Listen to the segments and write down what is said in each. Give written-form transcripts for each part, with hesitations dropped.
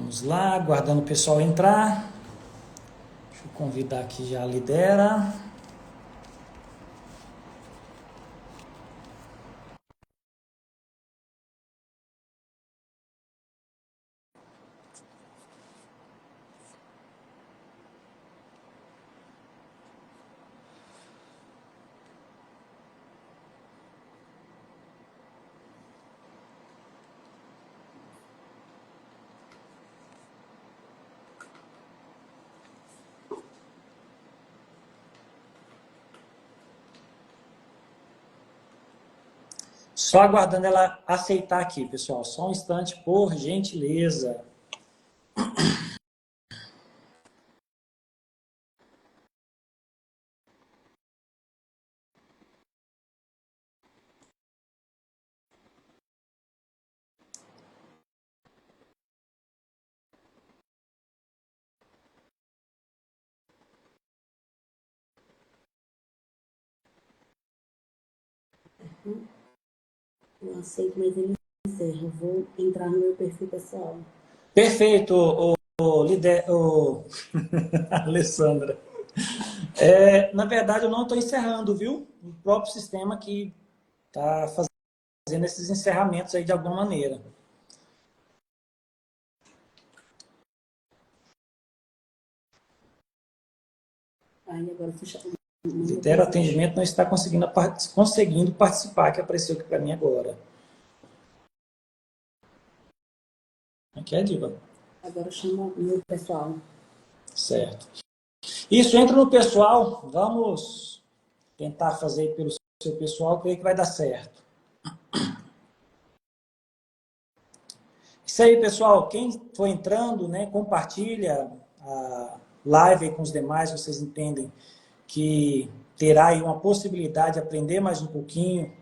Vamos lá, aguardando o pessoal entrar. Deixa eu convidar aqui já a lidera. Só aguardando ela aceitar aqui, pessoal. Só um instante, por gentileza. Eu aceito, mas ele encerra. Eu vou entrar no meu perfil pessoal. Perfeito, Alessandra. Na verdade, eu não estou encerrando, viu? O próprio sistema que está fazendo esses encerramentos aí de alguma maneira. Aí agora fecha. Lidera o atendimento, não está conseguindo participar, que apareceu aqui para mim agora. Aqui é, Diva? Agora chama o meu pessoal. Certo. Isso, entra no pessoal. Vamos tentar fazer pelo seu pessoal, creio que vai dar certo. Isso aí, pessoal. Quem for entrando, né, compartilha a live com os demais, vocês entendem que terá aí uma possibilidade de aprender mais um pouquinho.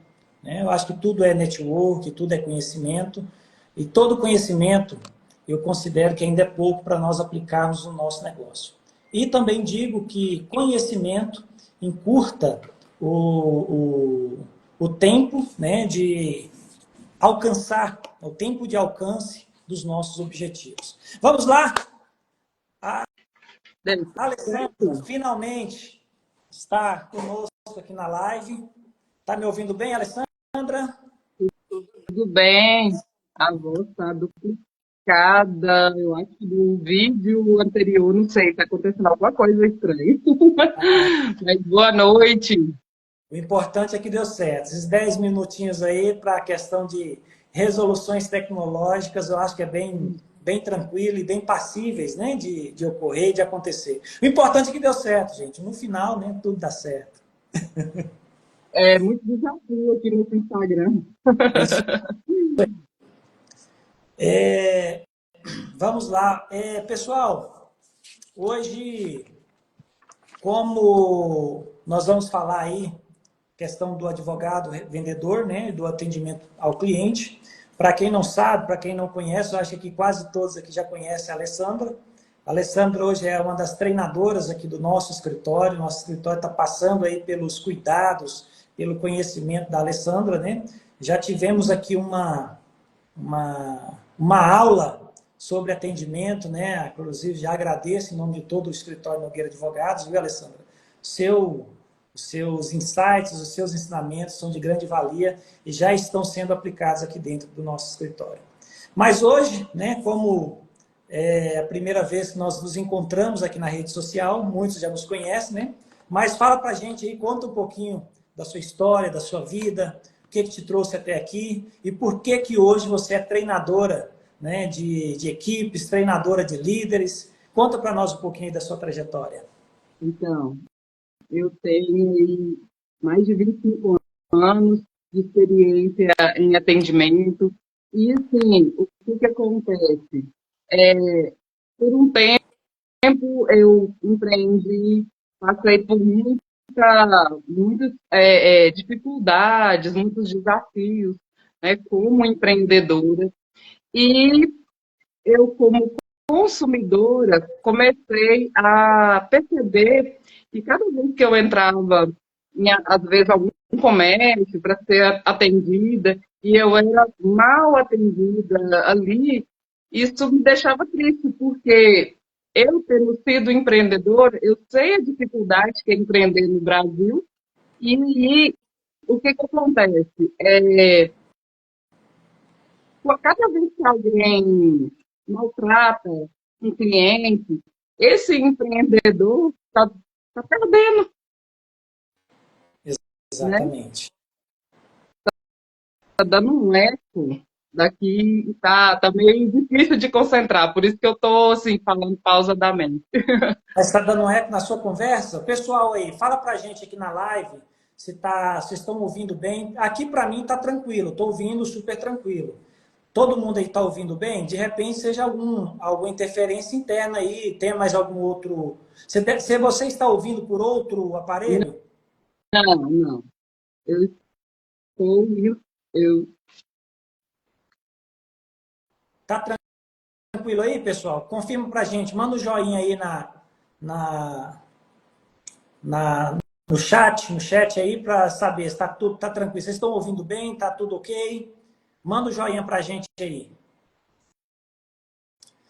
Né? Eu acho que tudo é network, tudo é conhecimento. E todo conhecimento eu considero que ainda é pouco para nós aplicarmos no nosso negócio. E também digo que conhecimento encurta o tempo, né, de alcançar, o tempo de alcance dos nossos objetivos. Vamos lá? A Alessandra, finalmente, está conosco aqui na live. Está me ouvindo bem, Alessandra? Tudo bem, a voz está duplicada. Eu acho que no vídeo anterior, não sei, está acontecendo alguma coisa estranha. Mas boa noite. O importante é que deu certo. Esses 10 minutinhos aí para a questão de resoluções tecnológicas, eu acho que é bem tranquilo e bem passíveis, né, de ocorrer e de acontecer. O importante é que deu certo, gente. No final, né, tudo dá certo. É muito desafio aqui no Instagram. Isso. Vamos lá. Pessoal, hoje, como nós vamos falar aí, questão do advogado vendedor, né, do atendimento ao cliente. Para quem não sabe, para quem não conhece, eu acho que quase todos aqui já conhecem a Alessandra. A Alessandra hoje é uma das treinadoras aqui do nosso escritório. Nosso escritório está passando aí pelos cuidados, pelo conhecimento da Alessandra, né? Já tivemos aqui uma aula sobre atendimento, né? Inclusive, já agradeço em nome de todo o escritório Nogueira Advogados, viu, Alessandra? Os seus insights, os seus ensinamentos são de grande valia e já estão sendo aplicados aqui dentro do nosso escritório. Mas hoje, né, como é a primeira vez que nós nos encontramos aqui na rede social, muitos já nos conhecem, né? Mas fala pra gente aí, conta um pouquinho da sua história, da sua vida, o que te trouxe até aqui e por que hoje você é treinadora, né, de equipes, treinadora de líderes. Conta para nós um pouquinho da sua trajetória. Então, eu tenho aí mais de 25 anos de experiência em atendimento. E, assim, o que acontece? Por um tempo, eu empreendi, passei por muitas dificuldades, muitos desafios, né, como empreendedora. E eu, como consumidora, comecei a perceber que cada vez que eu entrava em, às vezes, algum comércio para ser atendida, e eu era mal atendida ali, isso me deixava triste, porque eu, tendo sido empreendedora, eu sei a dificuldade que é empreender no Brasil, e o que que acontece? Cada vez que alguém maltrata um cliente, esse empreendedor está perdendo, né? Exatamente. Está dando um eco daqui, tá meio difícil de concentrar, por isso que eu estou assim, falando pausadamente. Mas está dando um eco na sua conversa? Pessoal aí, fala para a gente aqui na live se estão ouvindo bem. Aqui para mim está tranquilo, estou ouvindo super tranquilo. Todo mundo aí está ouvindo bem? De repente seja alguma interferência interna aí, tem mais algum outro... Se você está ouvindo por outro aparelho? Não, não. Eu estou, eu, Tá tranquilo aí, pessoal? Confirma para a gente, manda um joinha aí na, no chat aí para saber se tá tudo tá tranquilo. Vocês estão ouvindo bem? Tá tudo ok? Manda um joinha para a gente aí.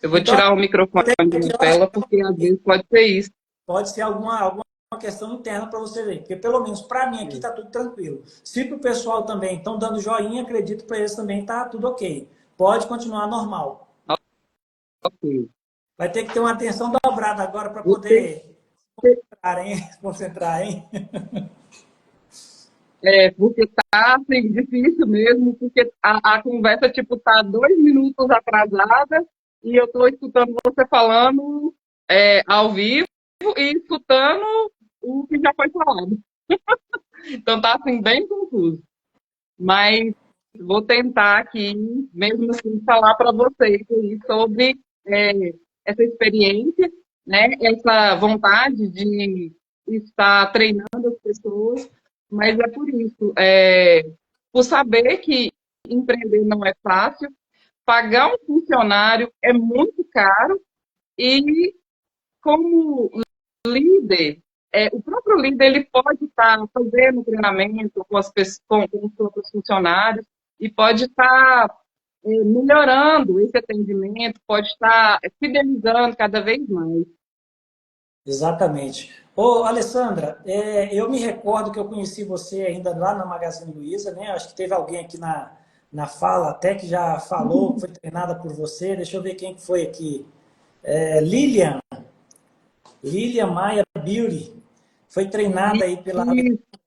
eu vou Então, tirar o microfone da tela, porque às vezes pode ser isso. pode ser alguma questão interna para você ver, porque pelo menos para mim aqui está tudo tranquilo. Se para o pessoal também estão dando joinha, acredito para eles também está tudo ok. Pode continuar normal. Ok. Vai ter que ter uma atenção dobrada agora para Você, poder concentrar, hein? porque tá assim, difícil mesmo, porque a conversa tipo tá 2 minutos atrasada e eu estou escutando você falando ao vivo e escutando o que já foi falado. Então tá assim bem confuso. Mas vou tentar aqui, mesmo assim, falar para vocês aí sobre essa experiência, né? Essa vontade de estar treinando as pessoas, mas é por isso, por saber que empreender não é fácil, pagar um funcionário é muito caro e como líder, o próprio líder ele pode estar fazendo treinamento com, com os próprios funcionários e pode estar melhorando esse atendimento, pode estar fidelizando cada vez mais. Exatamente. Ô, Alessandra, eu me recordo que eu conheci você ainda lá na Magazine Luiza, né? Acho que teve alguém aqui na fala até que já falou, que foi treinada por você. Deixa eu ver quem foi aqui. Lilian Maia Beauty. Foi treinada aí pela lá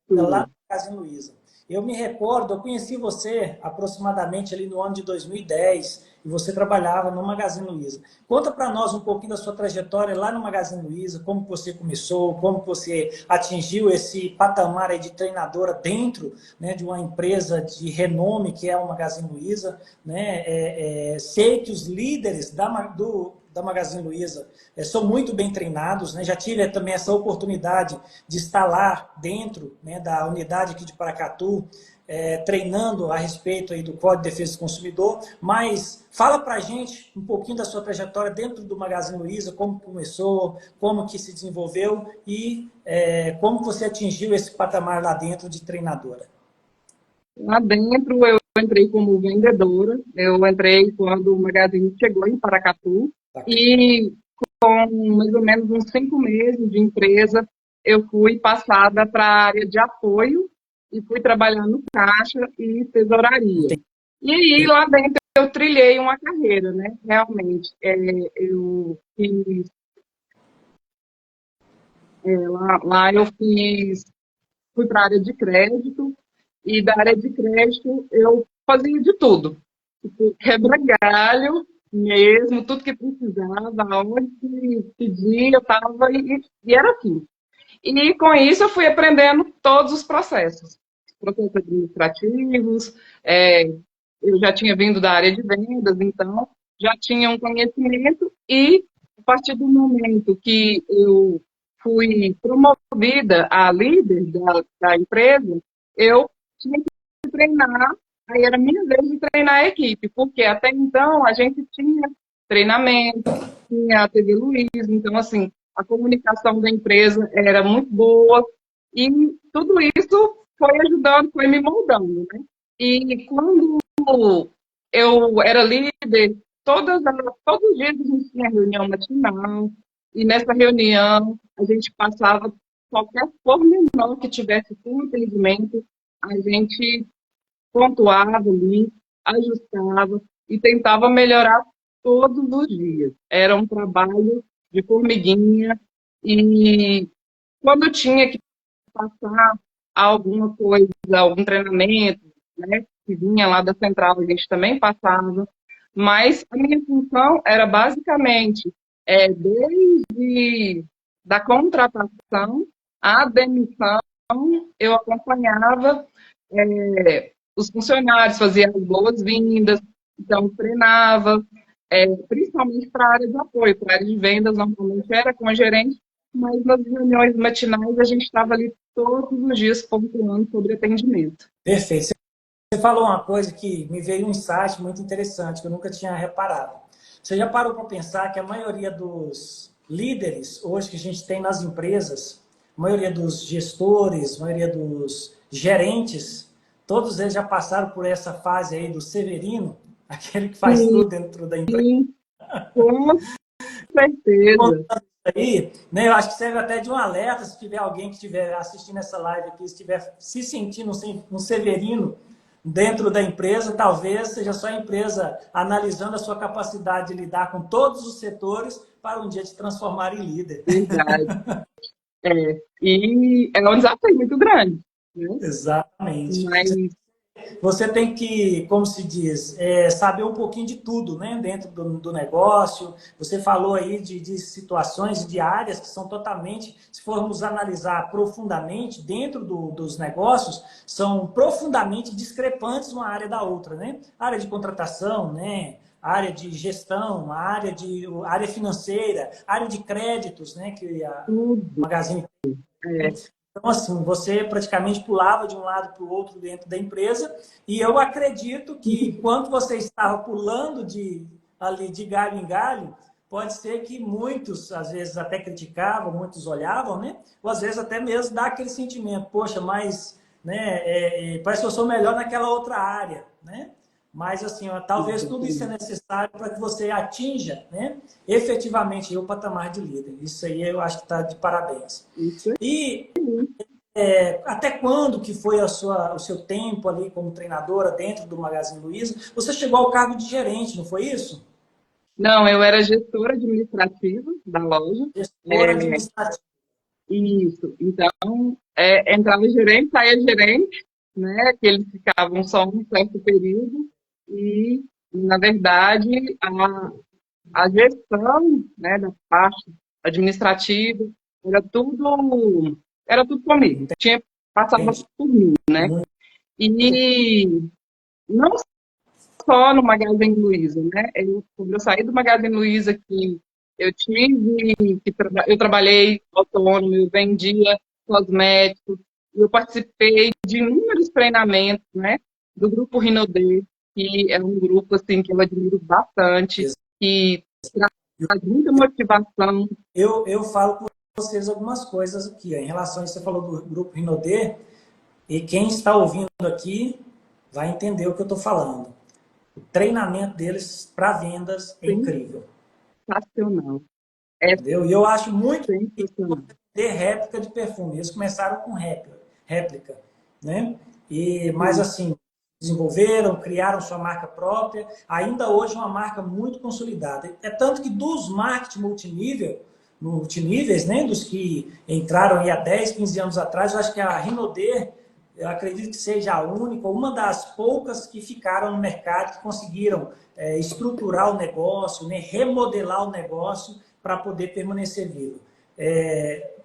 na Magazine Luiza. Eu me recordo, eu conheci você aproximadamente ali no ano de 2010 e você trabalhava no Magazine Luiza. Conta para nós um pouquinho da sua trajetória lá no Magazine Luiza, como você começou, como você atingiu esse patamar aí de treinadora dentro, né, de uma empresa de renome que é o Magazine Luiza, né? Sei que os líderes da Magazine Luiza são muito bem treinados, né? Já tive também essa oportunidade de estar lá dentro, né, da unidade aqui de Paracatu, treinando a respeito aí do Código de Defesa do Consumidor, mas fala para a gente um pouquinho da sua trajetória dentro do Magazine Luiza, como começou, como que se desenvolveu e como você atingiu esse patamar lá dentro de treinadora. Lá dentro eu entrei como vendedora, eu entrei quando o Magazine chegou em Paracatu e com mais ou menos uns 5 meses de empresa, eu fui passada para a área de apoio e fui trabalhar no caixa e tesouraria. E aí, lá dentro, eu trilhei uma carreira, né? Realmente. Eu fiz... lá eu fui para a área de crédito e da área de crédito eu fazia de tudo. Tipo, quebra galho mesmo, tudo que precisava, aonde que pedia, eu estava e era assim. E com isso eu fui aprendendo todos os processos administrativos, eu já tinha vindo da área de vendas, então já tinha um conhecimento e a partir do momento que eu fui promovida a líder da empresa, eu tinha que treinar, aí era minha vez de treinar a equipe, porque até então a gente tinha treinamento, tinha a TV Luiz, então assim, a comunicação da empresa era muito boa e tudo isso foi ajudando, foi me moldando, né? E quando eu era líder, todos os dias a gente tinha reunião matinal, e nessa reunião a gente passava qualquer pormenor que tivesse com entendimento, a gente pontuava ali, ajustava e tentava melhorar todos os dias. Era um trabalho de formiguinha e quando tinha que passar alguma coisa, algum treinamento, né, que vinha lá da central, a gente também passava, mas a minha função era basicamente desde da contratação à demissão, eu acompanhava os funcionários, fazia as boas-vindas, então treinava, principalmente para a área de apoio, para a área de vendas, normalmente era com a gerente, mas nas reuniões matinais a gente estava ali todos os dias pontuando sobre atendimento. Perfeito. Você falou uma coisa que me veio um insight muito interessante, que eu nunca tinha reparado. Você já parou para pensar que a maioria dos líderes hoje que a gente tem nas empresas, a maioria dos gestores, a maioria dos gerentes, todos eles já passaram por essa fase aí do Severino, aquele que faz tudo dentro da empresa? Sim, com certeza. Aí, né, eu acho que serve até de um alerta, se tiver alguém que estiver assistindo essa live aqui, estiver se sentindo um Severino dentro da empresa, talvez seja só a empresa analisando a sua capacidade de lidar com todos os setores para um dia te transformar em líder. Verdade. E é um desafio muito grande, né? Exatamente. Mas Você tem que, como se diz, saber um pouquinho de tudo, né, dentro do negócio. Você falou aí de situações, de áreas que são totalmente, se formos analisar profundamente, dentro dos negócios, são profundamente discrepantes uma área da outra, né? A área de contratação, né? A área de gestão, a área financeira, a área de créditos, né? Que a Magazine então, assim, você praticamente pulava de um lado para o outro dentro da empresa, e eu acredito que enquanto você estava pulando ali de galho em galho, pode ser que muitos, às vezes, até criticavam, muitos olhavam, né? Ou às vezes até mesmo dá aquele sentimento, poxa, mas né, parece que eu sou melhor naquela outra área, né? Mas, assim, ó, talvez tudo isso é necessário para que você atinja, né, efetivamente o patamar de líder. Isso aí eu acho que está de parabéns. E até quando que foi o seu tempo ali como treinadora dentro do Magazine Luiza? Você chegou ao cargo de gerente, não foi isso? não, eu era gestora administrativa da loja. Gestora administrativa. Isso. Então, entrava gerente, saía gerente, né? Que eles ficavam só um certo período e, na verdade, a gestão, né, da parte administrativa era tudo comigo. Passava Entendi. por mim, né? E não só no Magazine Luiza, né? Quando eu saí do Magazine Luiza, que eu trabalhei autônomo, eu vendia cosméticos, eu participei de inúmeros treinamentos, né? Do grupo Rinodê, que é um grupo assim que eu admiro bastante, que traz muita motivação. Eu falo com vocês algumas coisas aqui, ó, em relação a isso. Você falou do grupo Rinodê, e quem está ouvindo aqui vai entender o que eu estou falando. O treinamento deles para vendas é incrível. Sensacional. Entendeu? E eu acho muito sensacional. ter réplica de perfume. Eles começaram com réplica, né? Mas assim, desenvolveram, criaram sua marca própria, ainda hoje uma marca muito consolidada. É tanto que dos marketing multiníveis, né, dos que entraram aí há 10, 15 anos atrás, eu acho que a Rinodê, eu acredito que seja a única, uma das poucas que ficaram no mercado, que conseguiram estruturar o negócio, né, remodelar o negócio para poder permanecer vivo.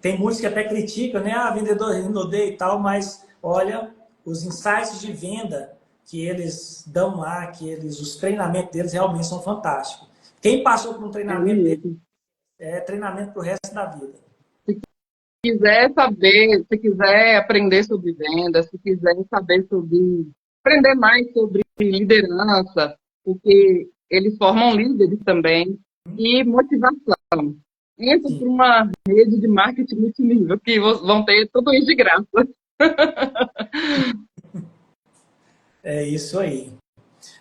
Tem muitos que até criticam, né, vendedor Rinodê e tal, mas olha, os insights de venda que eles dão lá, os treinamentos deles realmente são fantásticos. Quem passou por um treinamento deles, é treinamento para o resto da vida. Se quiser aprender sobre vendas, se quiser aprender mais sobre liderança, porque eles formam líderes também, e motivação. Entra por uma rede de marketing multinível, que vão ter tudo isso de graça. É isso aí.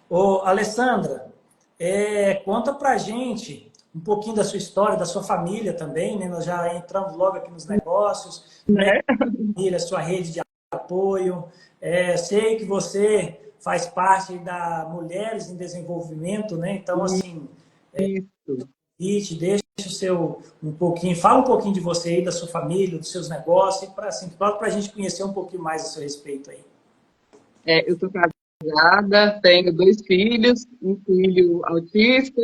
Ô, Alessandra, conta pra gente um pouquinho da sua história, da sua família também, né? Nós já entramos logo aqui nos negócios, como é que né? é a família, a sua rede de apoio. Sei que você faz parte da Mulheres em Desenvolvimento, né? Então, assim, Isso. deixa o seu um pouquinho, fala um pouquinho de você aí, da sua família, dos seus negócios, para assim, para a gente conhecer um pouquinho mais a seu respeito aí. Eu sou casada, tenho 2 filhos, um filho autista,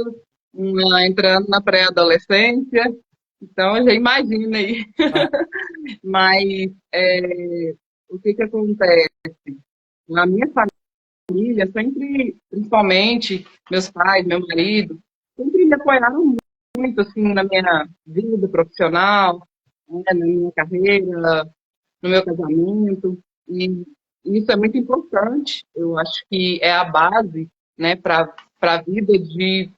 uma entrando na pré-adolescência, então já imagina aí. Ah, Mas o que que acontece? Na minha família, sempre, principalmente meus pais, meu marido, sempre me apoiaram muito assim na minha vida profissional, né, na minha carreira, no meu casamento, e isso é muito importante. Eu acho que é a base, né, para a vida de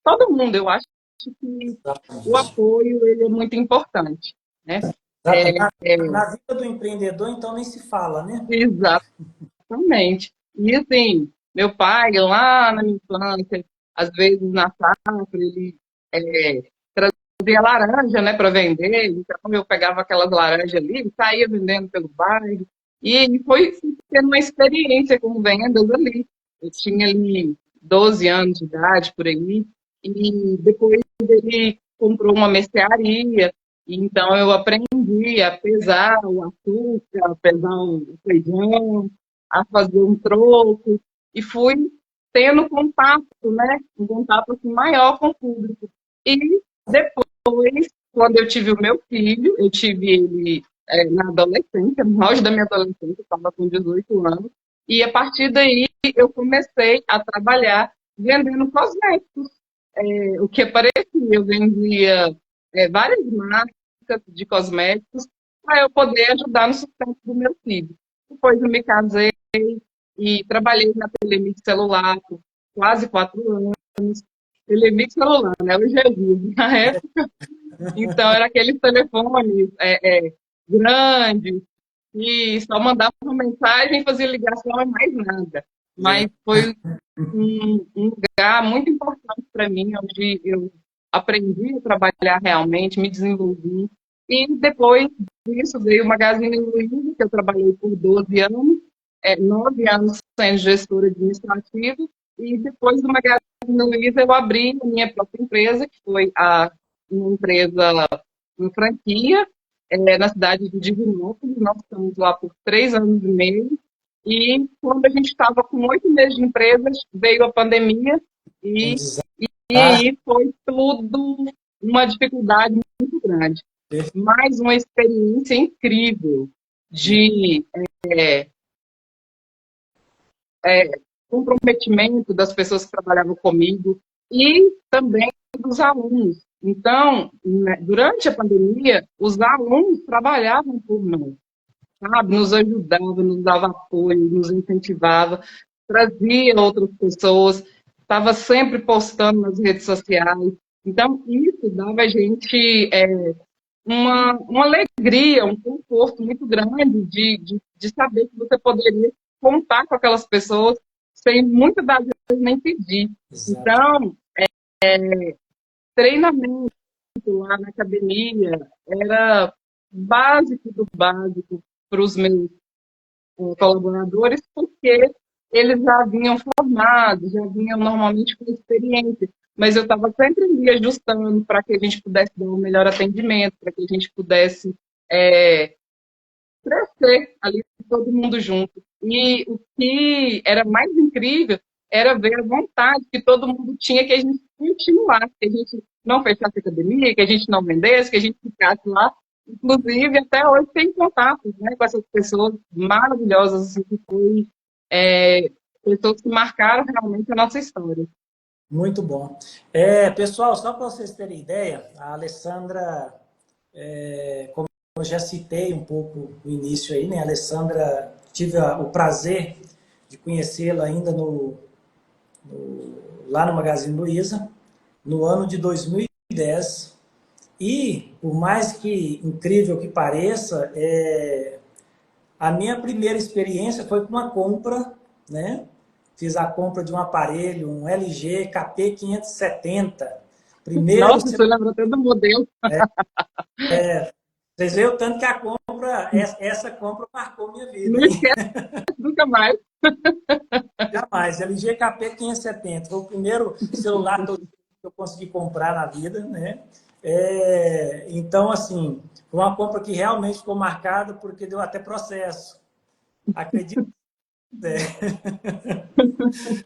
todo mundo. Eu acho que o exatamente. apoio ele é muito importante, né? Exatamente. Na vida do empreendedor, então, nem se fala, né? Exatamente. E assim, meu pai, lá na minha infância, às vezes na safra, ele é, trazia laranja, né, para vender. Então eu pegava aquelas laranjas ali e saía vendendo pelo bairro. E foi tendo uma experiência com vendas ali. Eu tinha ali 12 anos de idade, por aí. E depois ele comprou uma mercearia. Então eu aprendi a pesar o açúcar, a pesar o feijão, a fazer um troco, e fui tendo contato, né? Um contato assim, maior com o público. E depois, quando eu tive o meu filho, eu tive ele na adolescência, no auge da minha adolescência, eu estava com 18 anos, e a partir daí eu comecei a trabalhar vendendo cosméticos. O que aparecia, eu vendia várias marcas de cosméticos para eu poder ajudar no sustento do meu filho. Depois eu me casei, e trabalhei na Telemix Celular por quase 4 anos. Telemix Celular, né? Hoje é vivo. Na época, então, era aqueles telefones grandes e só mandava uma mensagem, fazia ligação e mais nada. É, Mas foi um lugar muito importante para mim, onde eu aprendi a trabalhar realmente, me desenvolvi. E depois disso veio o Magazine Luiza, que eu trabalhei por 12 anos, 9 anos sendo gestora administrativa, e depois do Magazine Luiza eu abri a minha própria empresa, que foi uma empresa em franquia, na cidade de Divinópolis. Nós estamos lá por 3 anos e meio, e quando a gente estava com 8 meses de empresa, veio a pandemia, um e, desastre. e aí foi tudo uma dificuldade muito grande. Mais uma experiência incrível de comprometimento das pessoas que trabalhavam comigo e também dos alunos. Então, né, durante a pandemia, os alunos trabalhavam por nós, sabe? Nos ajudavam, nos dava apoio, nos incentivava, trazia outras pessoas, estava sempre postando nas redes sociais. Então, isso dava a gente uma alegria, um conforto muito grande de saber que você poderia contar com aquelas pessoas sem muitas das vezes nem pedir. Exato. Então, treinamento lá na academia era básico do básico para os meus colaboradores, porque eles já vinham formados, já vinham normalmente com experiência, mas eu estava sempre ali ajustando para que a gente pudesse dar um melhor atendimento, para que a gente pudesse é, crescer ali todo mundo junto. E o que era mais incrível era ver a vontade que todo mundo tinha que a gente continuasse, que a gente não fechasse a academia, que a gente não vendesse, que a gente ficasse lá. Inclusive, até hoje tem contatos, né, com essas pessoas maravilhosas, assim, que foi, pessoas que marcaram realmente a nossa história. Muito bom. Pessoal, só para vocês terem ideia, a Alessandra, como eu já citei um pouco no início aí, né? A Alessandra, tive o prazer de conhecê-la ainda lá no Magazine Luiza, no ano de 2010. E, por mais que incrível que pareça, a minha primeira experiência foi com uma compra, né? fiz a compra de um aparelho, um LG KP570. Primeiro, Nossa, você lembra até do modelo. vocês veem o tanto que a compra, essa compra marcou minha vida, Não hein? esquece nunca mais. Jamais. LG KP570 foi o primeiro celular que eu consegui comprar na vida, né? Então, assim, foi uma compra que realmente ficou marcada porque deu até processo. Acredito.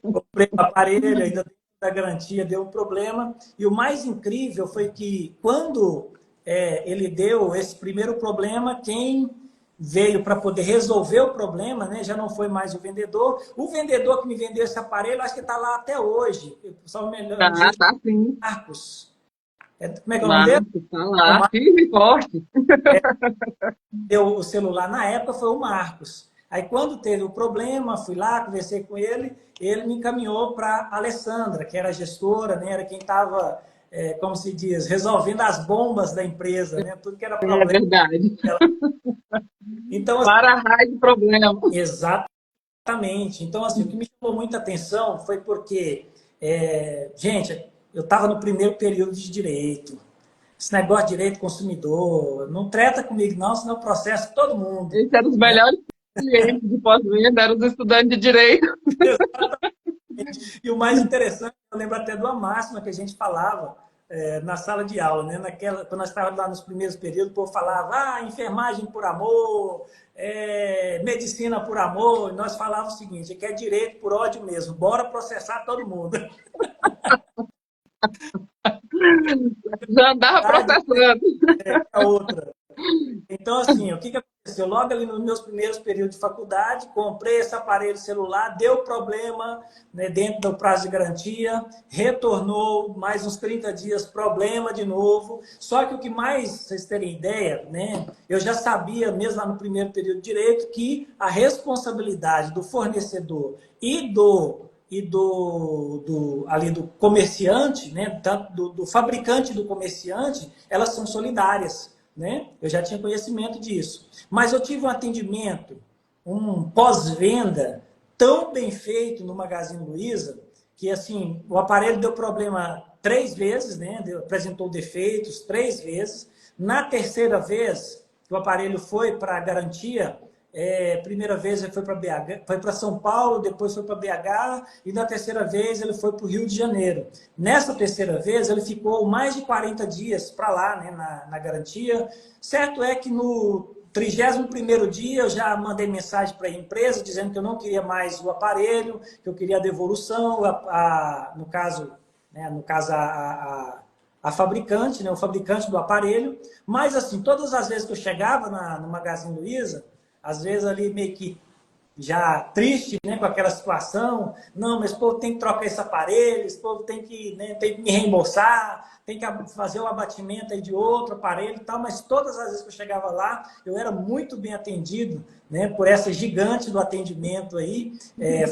Comprei o aparelho, ainda tem da garantia, deu um problema. E o mais incrível foi que quando ele deu esse primeiro problema, quem veio para poder resolver o problema, né, já não foi mais o vendedor. O vendedor que me vendeu esse aparelho, acho que está lá até hoje. Só melhor, Tá, tá sim. Marcos. Como é que é o nome dele? Marcos, tá O lá, firme e forte. deu o celular na época foi o Marcos. Aí quando teve o problema, fui lá, conversei com ele me encaminhou para a Alessandra, que era a gestora, né, era quem estava, como se diz, resolvendo as bombas da empresa, né, tudo que era É problema. verdade. Então, assim, Para raio de problema. exatamente. Então, assim, o que me chamou muita atenção foi porque, gente, eu estava no primeiro período de direito. Esse negócio de direito consumidor, não treta comigo não, senão eu processo todo mundo. Esse era os melhores clientes de pós-venda, eram os estudantes de direito. E o mais interessante, eu lembro até de uma máxima que a gente falava na sala de aula, né? Quando nós estávamos lá nos primeiros períodos, o povo falava, enfermagem por amor, medicina por amor, e nós falávamos o seguinte, que é direito por ódio mesmo, bora processar todo mundo. Já andava processando. A outra. Então, assim, o que aconteceu? Logo ali nos meus primeiros períodos de faculdade, comprei esse aparelho celular, deu problema, né, dentro do prazo de garantia, retornou mais uns 30 dias, problema de novo. Só que o que mais, vocês terem ideia, né, eu já sabia, mesmo lá no primeiro período de direito, que a responsabilidade do fornecedor e ali do comerciante, né, tanto do fabricante e do comerciante, elas são solidárias. Né? Eu já tinha conhecimento disso. Mas eu tive um atendimento, um pós-venda tão bem feito no Magazine Luiza, que assim, o aparelho deu problema 3 vezes, né? Apresentou defeitos 3 vezes. Na terceira vez, que o aparelho foi para a garantia, primeira vez ele foi para BH, foi para São Paulo, depois foi para BH, e na terceira vez ele foi para o Rio de Janeiro. Nessa terceira vez ele ficou mais de 40 dias para lá, né, na garantia. Certo é que no 31º dia eu já mandei mensagem para a empresa dizendo que eu não queria mais o aparelho, que eu queria a devolução, no caso, a fabricante, né, o fabricante do aparelho. Mas assim, todas as vezes que eu chegava no Magazine Luiza, às vezes ali meio que já triste, né, com aquela situação, não, mas esse povo tem que trocar esse aparelho, esse povo tem que, né, tem que me reembolsar, tem que fazer o abatimento aí de outro aparelho e tal, mas todas as vezes que eu chegava lá, eu era muito bem atendido, né, por essa gigante do atendimento aí,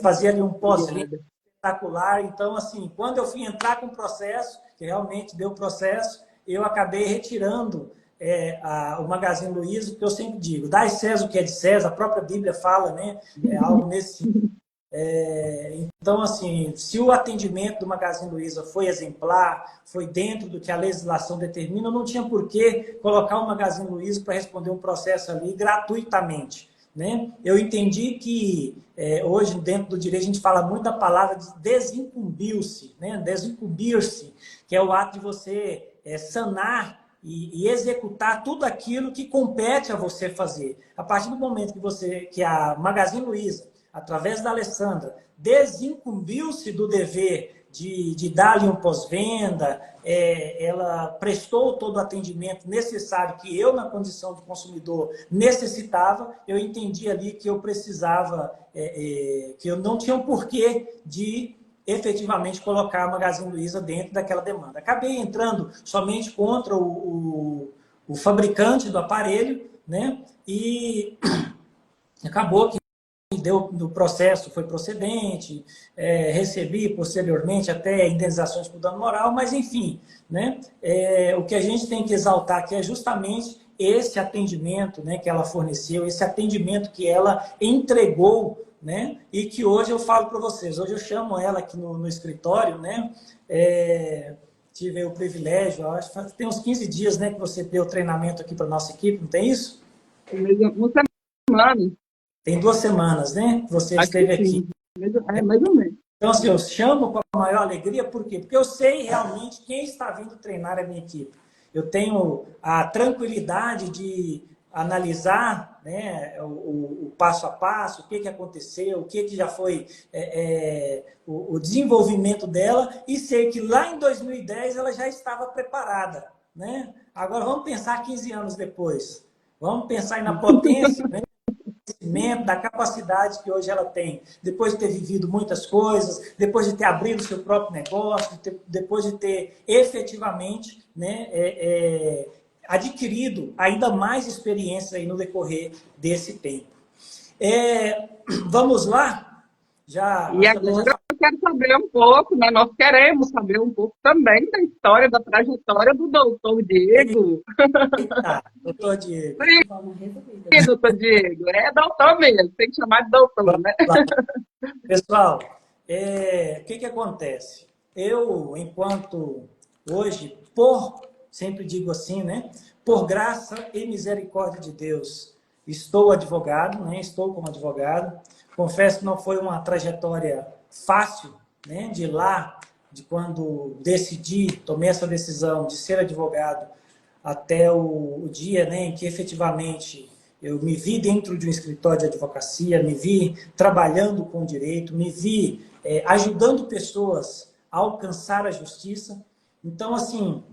fazia ali um pós-venda espetacular. Então, assim, quando eu fui entrar com o processo, que realmente deu processo, eu acabei retirando o Magazine Luiza, que eu sempre digo, dai César o que é de César, a própria Bíblia fala, né? Algo nesse sentido. Então, assim, se o atendimento do Magazine Luiza foi exemplar, foi dentro do que a legislação determina, não tinha por que colocar o Magazine Luiza para responder um processo ali gratuitamente. Né? Eu entendi que hoje, dentro do direito, a gente fala muito da palavra de desincumbir-se, né? Desincumbir-se, que é o ato de você sanar e executar tudo aquilo que compete a você fazer. A partir do momento que a Magazine Luiza, através da Alessandra, desincumbiu-se do dever de dar-lhe um pós-venda, ela prestou todo o atendimento necessário que eu, na condição de consumidor, necessitava, eu entendi ali que eu precisava, que eu não tinha um porquê de efetivamente colocar a Magazine Luiza dentro daquela demanda. Acabei entrando somente contra o fabricante do aparelho, né? E acabou que do processo foi procedente, recebi posteriormente até indenizações por dano moral, mas enfim, né? O que a gente tem que exaltar aqui é justamente esse atendimento, né, que ela forneceu, esse atendimento que ela entregou, né? E que hoje eu falo para vocês, hoje eu chamo ela aqui no escritório, né? Tive o privilégio, acho que tem uns 15 dias, né, que você deu treinamento aqui para nossa equipe, não tem isso? Uma semana, Tem 2 semanas, né, que você acho que esteve aqui. sim. Mais ou menos. Então, assim, eu chamo com a maior alegria, por quê? Porque eu sei realmente quem está vindo treinar a minha equipe. Eu tenho a tranquilidade de analisar, né, o passo a passo, o que, que aconteceu, o que, que já foi o desenvolvimento dela, e sei que lá em 2010 ela já estava preparada. Né? Agora vamos pensar 15 anos depois. Vamos pensar aí na potência, né? Da capacidade que hoje ela tem, depois de ter vivido muitas coisas, depois de ter abrido seu próprio negócio, depois de ter efetivamente, né, adquirido ainda mais experiências aí no decorrer desse tempo. Vamos lá? E agora eu quero saber um pouco, né? Nós queremos saber um pouco também da história, da trajetória do doutor Diego. Eita, doutor Diego. De forma resolvida. Sim, doutor Diego, é doutor mesmo, tem que chamar de doutor, né? Pessoal, o que acontece? Eu, enquanto hoje, sempre digo assim, né? Por graça e misericórdia de Deus, estou advogado, né? Estou como advogado. Confesso que não foi uma trajetória fácil, né? De quando decidi, tomei essa decisão de ser advogado, até o dia, né, em que efetivamente eu me vi dentro de um escritório de advocacia, me vi trabalhando com direito, me vi ajudando pessoas a alcançar a justiça. Então, assim,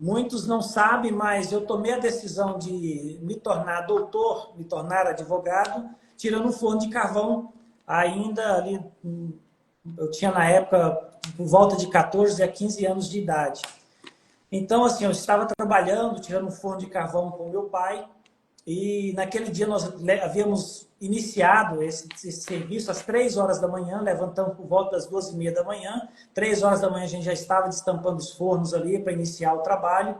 muitos não sabem, mas eu tomei a decisão de me tornar doutor, me tornar advogado, tirando um forno de carvão, ainda ali, eu tinha na época por volta de 14 a 15 anos de idade. Então, assim, eu estava trabalhando, tirando um forno de carvão com meu pai, e naquele dia nós havíamos iniciado esse serviço às 3 horas da manhã, levantamos por volta das 2h30 da manhã. 3 horas da manhã a gente já estava destampando os fornos ali para iniciar o trabalho.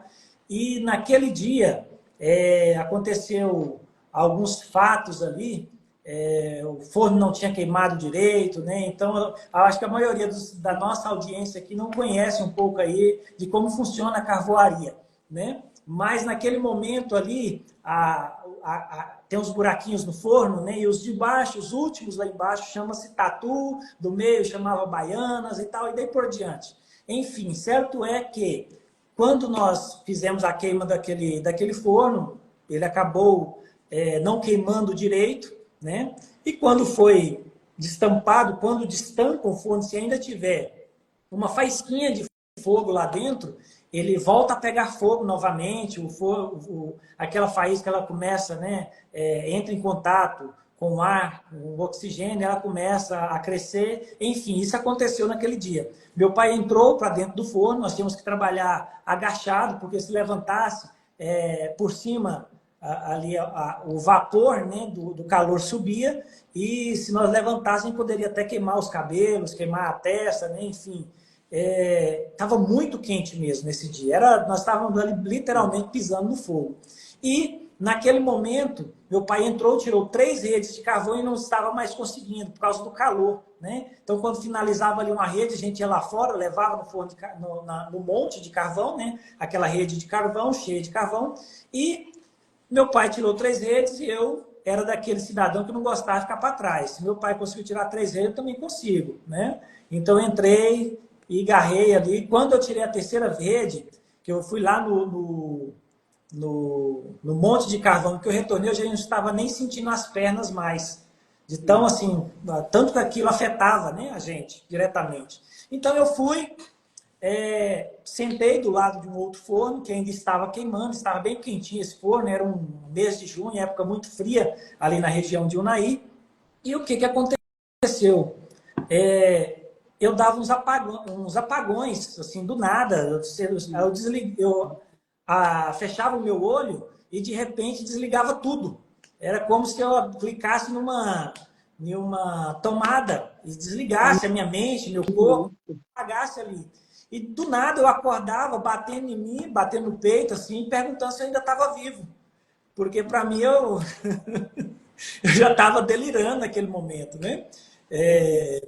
E naquele dia aconteceu alguns fatos ali. O forno não tinha queimado direito, né? Então, eu acho que a maioria da nossa audiência aqui não conhece um pouco aí de como funciona a carvoaria, né? Mas naquele momento ali, tem uns buraquinhos no forno, né? E os de baixo, os últimos lá embaixo, chama-se tatu, do meio chamava baianas e tal, e daí por diante. Enfim, certo é que quando nós fizemos a queima daquele forno, ele acabou não queimando direito, né? E quando foi destampado, quando destampa o forno, se ainda tiver uma faísquinha de fogo lá dentro, ele volta a pegar fogo novamente, aquela faísca ela começa, né, entra em contato com o ar, o oxigênio, ela começa a crescer, enfim, isso aconteceu naquele dia. Meu pai entrou para dentro do forno, nós tínhamos que trabalhar agachado, porque se levantasse por cima ali o vapor, né, do calor subia, e se nós levantássemos poderia até queimar os cabelos, queimar a testa, né, enfim. Estava muito quente mesmo nesse dia. Nós estávamos ali, literalmente pisando no fogo. E naquele momento, meu pai entrou, tirou 3 redes de carvão e não estava mais conseguindo por causa do calor, né? Então, quando finalizava ali uma rede, a gente ia lá fora, levava no forno no monte de carvão, né? Aquela rede de carvão, cheia de carvão, e meu pai tirou 3 redes e eu era daquele cidadão que não gostava de ficar para trás. Se meu pai conseguiu tirar 3 redes, eu também consigo, né? Então, eu entrei e garrei ali. Quando eu tirei a 3ª rede, que eu fui lá no monte de carvão que eu retornei, eu já não estava nem sentindo as pernas mais. De tão assim, tanto que aquilo afetava, né, a gente diretamente. Então eu fui, sentei do lado de um outro forno que ainda estava queimando, estava bem quentinho esse forno, era um mês de junho, época muito fria ali na região de Unai. E o que aconteceu? Eu dava uns apagões, assim, do nada. Eu fechava o meu olho e, de repente, desligava tudo. Era como se eu clicasse numa tomada e desligasse a minha mente, meu corpo, apagasse ali. E, do nada, eu acordava batendo em mim, batendo no peito, assim, perguntando se eu ainda estava vivo. Porque, para mim, Eu já estava delirando naquele momento, né?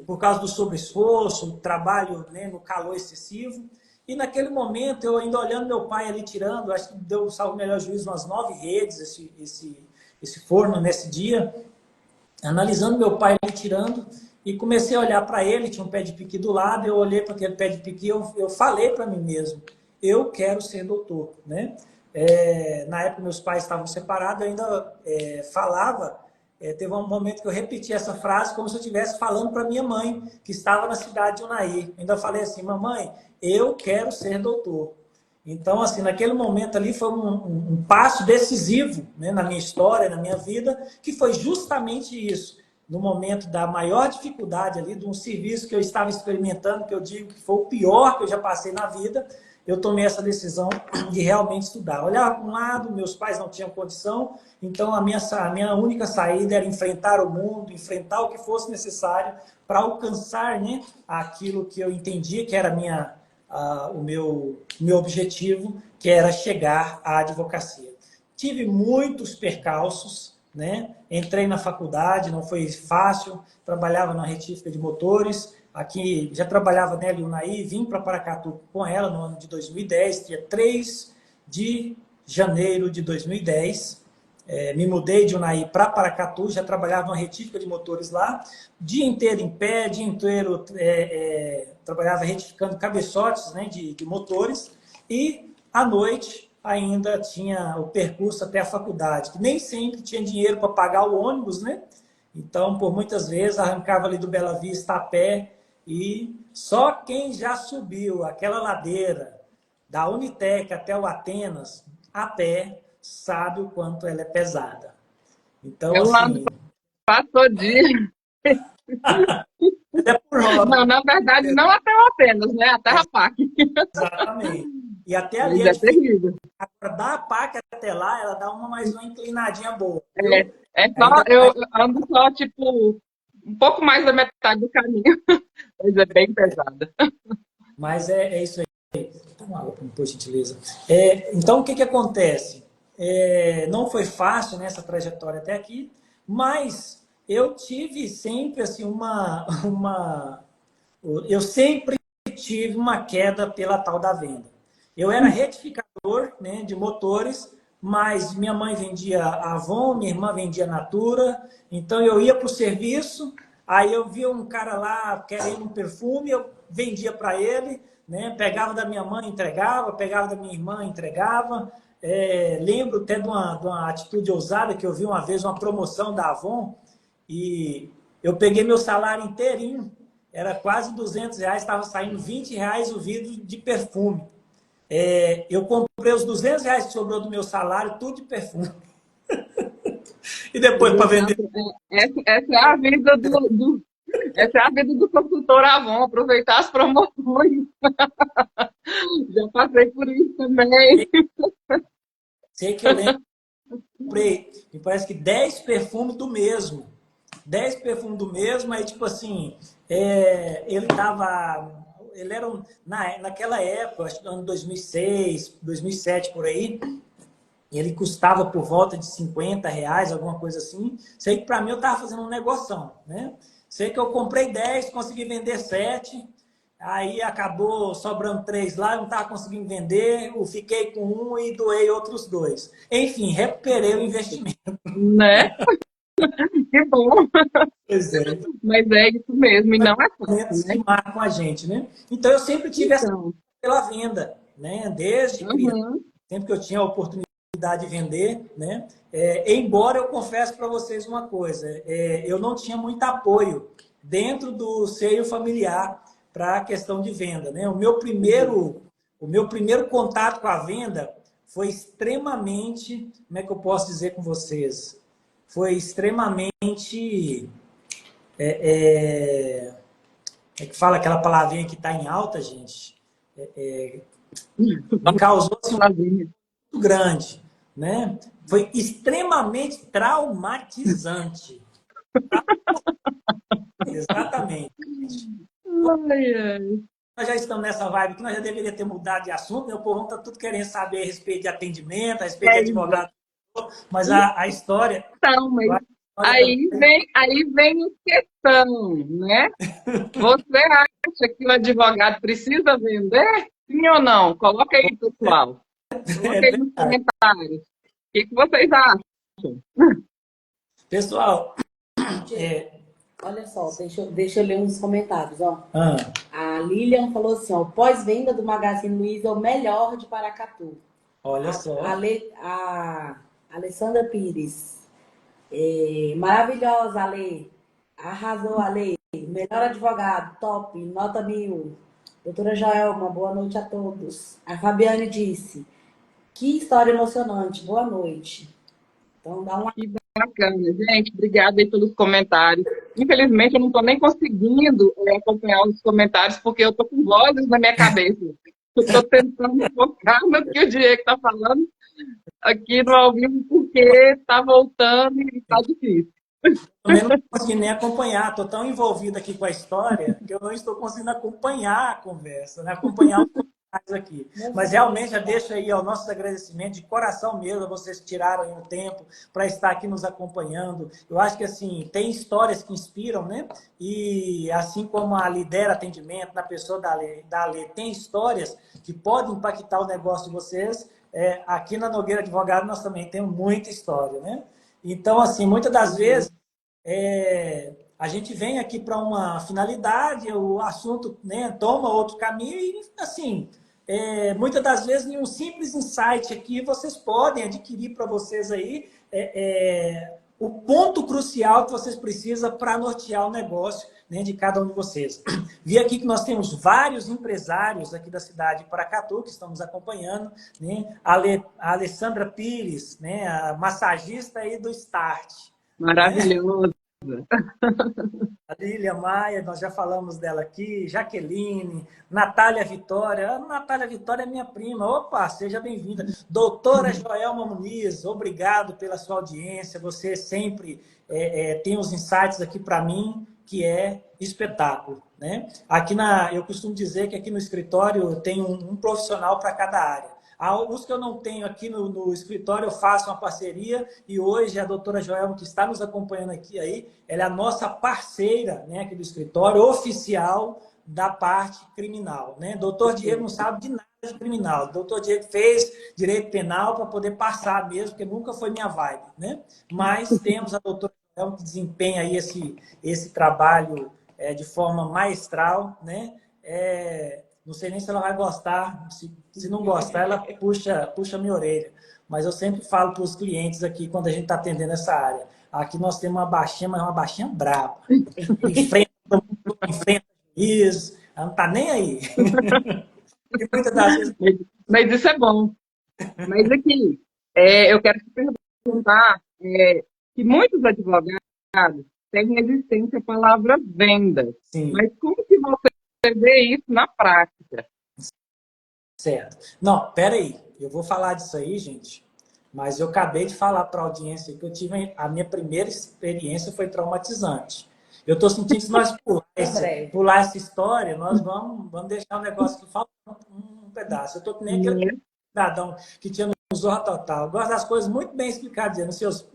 Por causa do sobreesforço, trabalho, né, no calor excessivo. E naquele momento, eu ainda olhando meu pai ali tirando, acho que deu, salvo melhor juízo, umas 9 redes esse forno nesse dia, analisando meu pai ali tirando, e comecei a olhar para ele, tinha um pé de piqui do lado, eu olhei para aquele pé de piqui, eu falei para mim mesmo, eu quero ser doutor, né? Na época meus pais estavam separados, eu ainda falava, teve um momento que eu repeti essa frase como se eu estivesse falando para minha mãe, que estava na cidade de Unai. Ainda falei assim, mamãe, eu quero ser doutor. Então, assim, naquele momento ali foi um passo decisivo, né, na minha história, na minha vida, que foi justamente isso. No momento da maior dificuldade ali, de um serviço que eu estava experimentando, que eu digo que foi o pior que eu já passei na vida, eu tomei essa decisão de realmente estudar. Olhar para um lado, meus pais não tinham condição, então a minha única saída era enfrentar o mundo, enfrentar o que fosse necessário para alcançar, né, aquilo que eu entendia que era o meu objetivo, que era chegar à advocacia. Tive muitos percalços, né? Entrei na faculdade, não foi fácil, trabalhava na retífica de motores, aqui já trabalhava nela em Unai, vim para Paracatu com ela no ano de 2010, dia 3 de janeiro de 2010, me mudei de Unai para Paracatu, já trabalhava na retífica de motores lá, dia inteiro em pé, dia inteiro trabalhava retificando cabeçotes, né, de motores, e à noite ainda tinha o percurso até a faculdade, que nem sempre tinha dinheiro para pagar o ônibus, né? Então, por muitas vezes, arrancava ali do Bela Vista a pé, e só quem já subiu aquela ladeira da Unitec até o Atenas a pé sabe o quanto ela é pesada. Então, Eu ando assim, quase todo dia. é por hobby. Não, na verdade, não até o Atenas, né? Até a PAC. Exatamente. E até ali Mas é é difícil. terrível. Para dar a PAC até lá, ela dá mais uma inclinadinha boa, É, viu? é só, Ainda eu ando só, tipo, um pouco mais da metade do caminho. Mas é bem pesada. mas é isso aí. Dá uma água, por gentileza. Então, o que acontece? Não foi fácil nessa trajetória até aqui, mas eu tive sempre assim eu sempre tive uma queda pela tal da venda. Eu era retificador, né, de motores, mas minha mãe vendia Avon, minha irmã vendia Natura, então eu ia para o serviço, aí eu via um cara lá querendo um perfume, eu vendia para ele, né, pegava da minha mãe, entregava, pegava da minha irmã, entregava. Lembro até de uma atitude ousada que eu vi uma vez, uma promoção da Avon, e eu peguei meu salário inteirinho, era quase R$ 200, estava saindo R$ 20 o vidro de perfume. Eu comprei os R$ 200 que sobrou do meu salário, tudo de perfume. E depois para vender. Essa é a vida essa é a vida do consultor Avon, aproveitar as promoções. Já passei por isso também. Sei que eu lembro, comprei, me parece que 10 perfumes do mesmo. 10 perfumes do mesmo, aí tipo assim, ele era naquela época, acho que no ano 2006, 2007 por aí, ele custava por volta de R$ 50, alguma coisa assim. Sei que para mim eu estava fazendo um negoção, né? Sei que eu comprei 10, consegui vender 7, aí acabou sobrando 3 lá, eu não estava conseguindo vender, eu fiquei com um e doei outros 2. Enfim, recuperei o investimento. Né? Que bom. Pois é. Mas é isso mesmo, e não é fácil, Momentos que né? marcam a gente, né? Então eu sempre tive essa Então, pela venda, né? Desde criança, uhum. sempre que eu tinha a oportunidade de vender, né? Embora eu confesso para vocês uma coisa, eu não tinha muito apoio dentro do seio familiar para a questão de venda, né? O meu primeiro contato com a venda foi extremamente, como é que eu posso dizer com vocês? Foi extremamente que fala aquela palavrinha que está em alta, gente, me causou assim, Sozinha. muito grande, né? Foi extremamente traumatizante. Exatamente. Ai, ai. Nós já estamos nessa vibe que nós já deveríamos ter mudado de assunto, né? O povo está tudo querendo saber a respeito de atendimento, a respeito de É advogado, mas a história, exato, mas eu acho Olha para você. Aí vem a questão, né? Você acha que o advogado precisa vender? Sim ou não? Coloca aí, pessoal. É Coloca aí nos verdade. comentários. O que vocês acham? Pessoal, Diego, é, olha só, deixa eu ler uns comentários, ó. ah, A Lilian falou assim, ó, o pós-venda do Magazine Luiza é o melhor de Paracatu. olha A, só. a Alessandra Pires, maravilhosa, Ale. Arrasou, Ale. Melhor advogado, top, nota 1000. Doutora Joelma, boa noite a todos. A Fabiane disse, que história emocionante, boa noite. Então dá uma... Que bacana, gente. Obrigada aí pelos comentários. Infelizmente, eu não estou nem conseguindo acompanhar os comentários, porque eu estou com vozes na minha cabeça. Eu estou tentando focar no que o Diego está falando aqui no ao vivo, porque está voltando e está difícil. Também não consegui nem acompanhar. Estou tão envolvido aqui com a história que eu não estou conseguindo acompanhar a conversa, né? Acompanhar os comentários aqui. Mas realmente já deixo aí o nosso agradecimento de coração mesmo, vocês tiraram aí um tempo para estar aqui nos acompanhando. Eu acho que assim, tem histórias que inspiram, né? E assim como a Lidera Atendimento, na pessoa da Ale, tem histórias que podem impactar o negócio de vocês. Aqui na Nogueira Advogado nós também temos muita história, né? Então, assim, muitas das vezes a gente vem aqui para uma finalidade, o assunto, né, toma outro caminho e, assim, muitas das vezes, em um simples insight aqui, vocês podem adquirir para vocês aí o ponto crucial que vocês precisam para nortear o negócio, né, de cada um de vocês. Vi aqui que nós temos vários empresários aqui da cidade de Paracatu que estão nos acompanhando, né? A Alessandra Pires, né, a massagista aí do Start, né? Maravilhoso. A Lília Maia, nós já falamos dela aqui, Jaqueline, Natália Vitória. A Natália Vitória é minha prima. Opa, seja bem-vinda. Doutora Joelma Muniz, obrigado pela sua audiência. Você sempre tem os insights aqui para mim, que é espetáculo, né? Eu costumo dizer que aqui no escritório eu tenho um profissional para cada área. Os que eu não tenho aqui no escritório, eu faço uma parceria e hoje a doutora Joelma, que está nos acompanhando aqui, ela é a nossa parceira, né, aqui do escritório, oficial da parte criminal. Né? Doutor Diego não sabe de nada de criminal. Doutor Diego fez direito penal para poder passar mesmo, porque nunca foi minha vibe. Né? Mas temos a doutora Joelma que desempenha aí esse trabalho de forma maestral, né? Não sei nem se ela vai gostar. Se não gostar, ela puxa minha orelha. Mas eu sempre falo para os clientes aqui, quando a gente está atendendo essa área. Aqui nós temos uma baixinha, mas uma baixinha braba. Enfrenta juiz, ela não está nem aí. E muitas das vezes... Mas isso é bom. Mas aqui, eu quero te perguntar que muitos advogados têm resistência à palavra venda. Sim. Mas como que você vê isso na prática? Certo. Não, peraí. Eu vou falar disso aí, gente. Mas eu acabei de falar para a audiência que eu tive a minha primeira experiência foi traumatizante. Eu estou sentindo que se nós pular essa história, nós vamos deixar o negócio que falta um pedaço. Eu estou que nem aquele cidadão que tinha no Zorra Total. Eu gosto das coisas muito bem explicadas, nos seus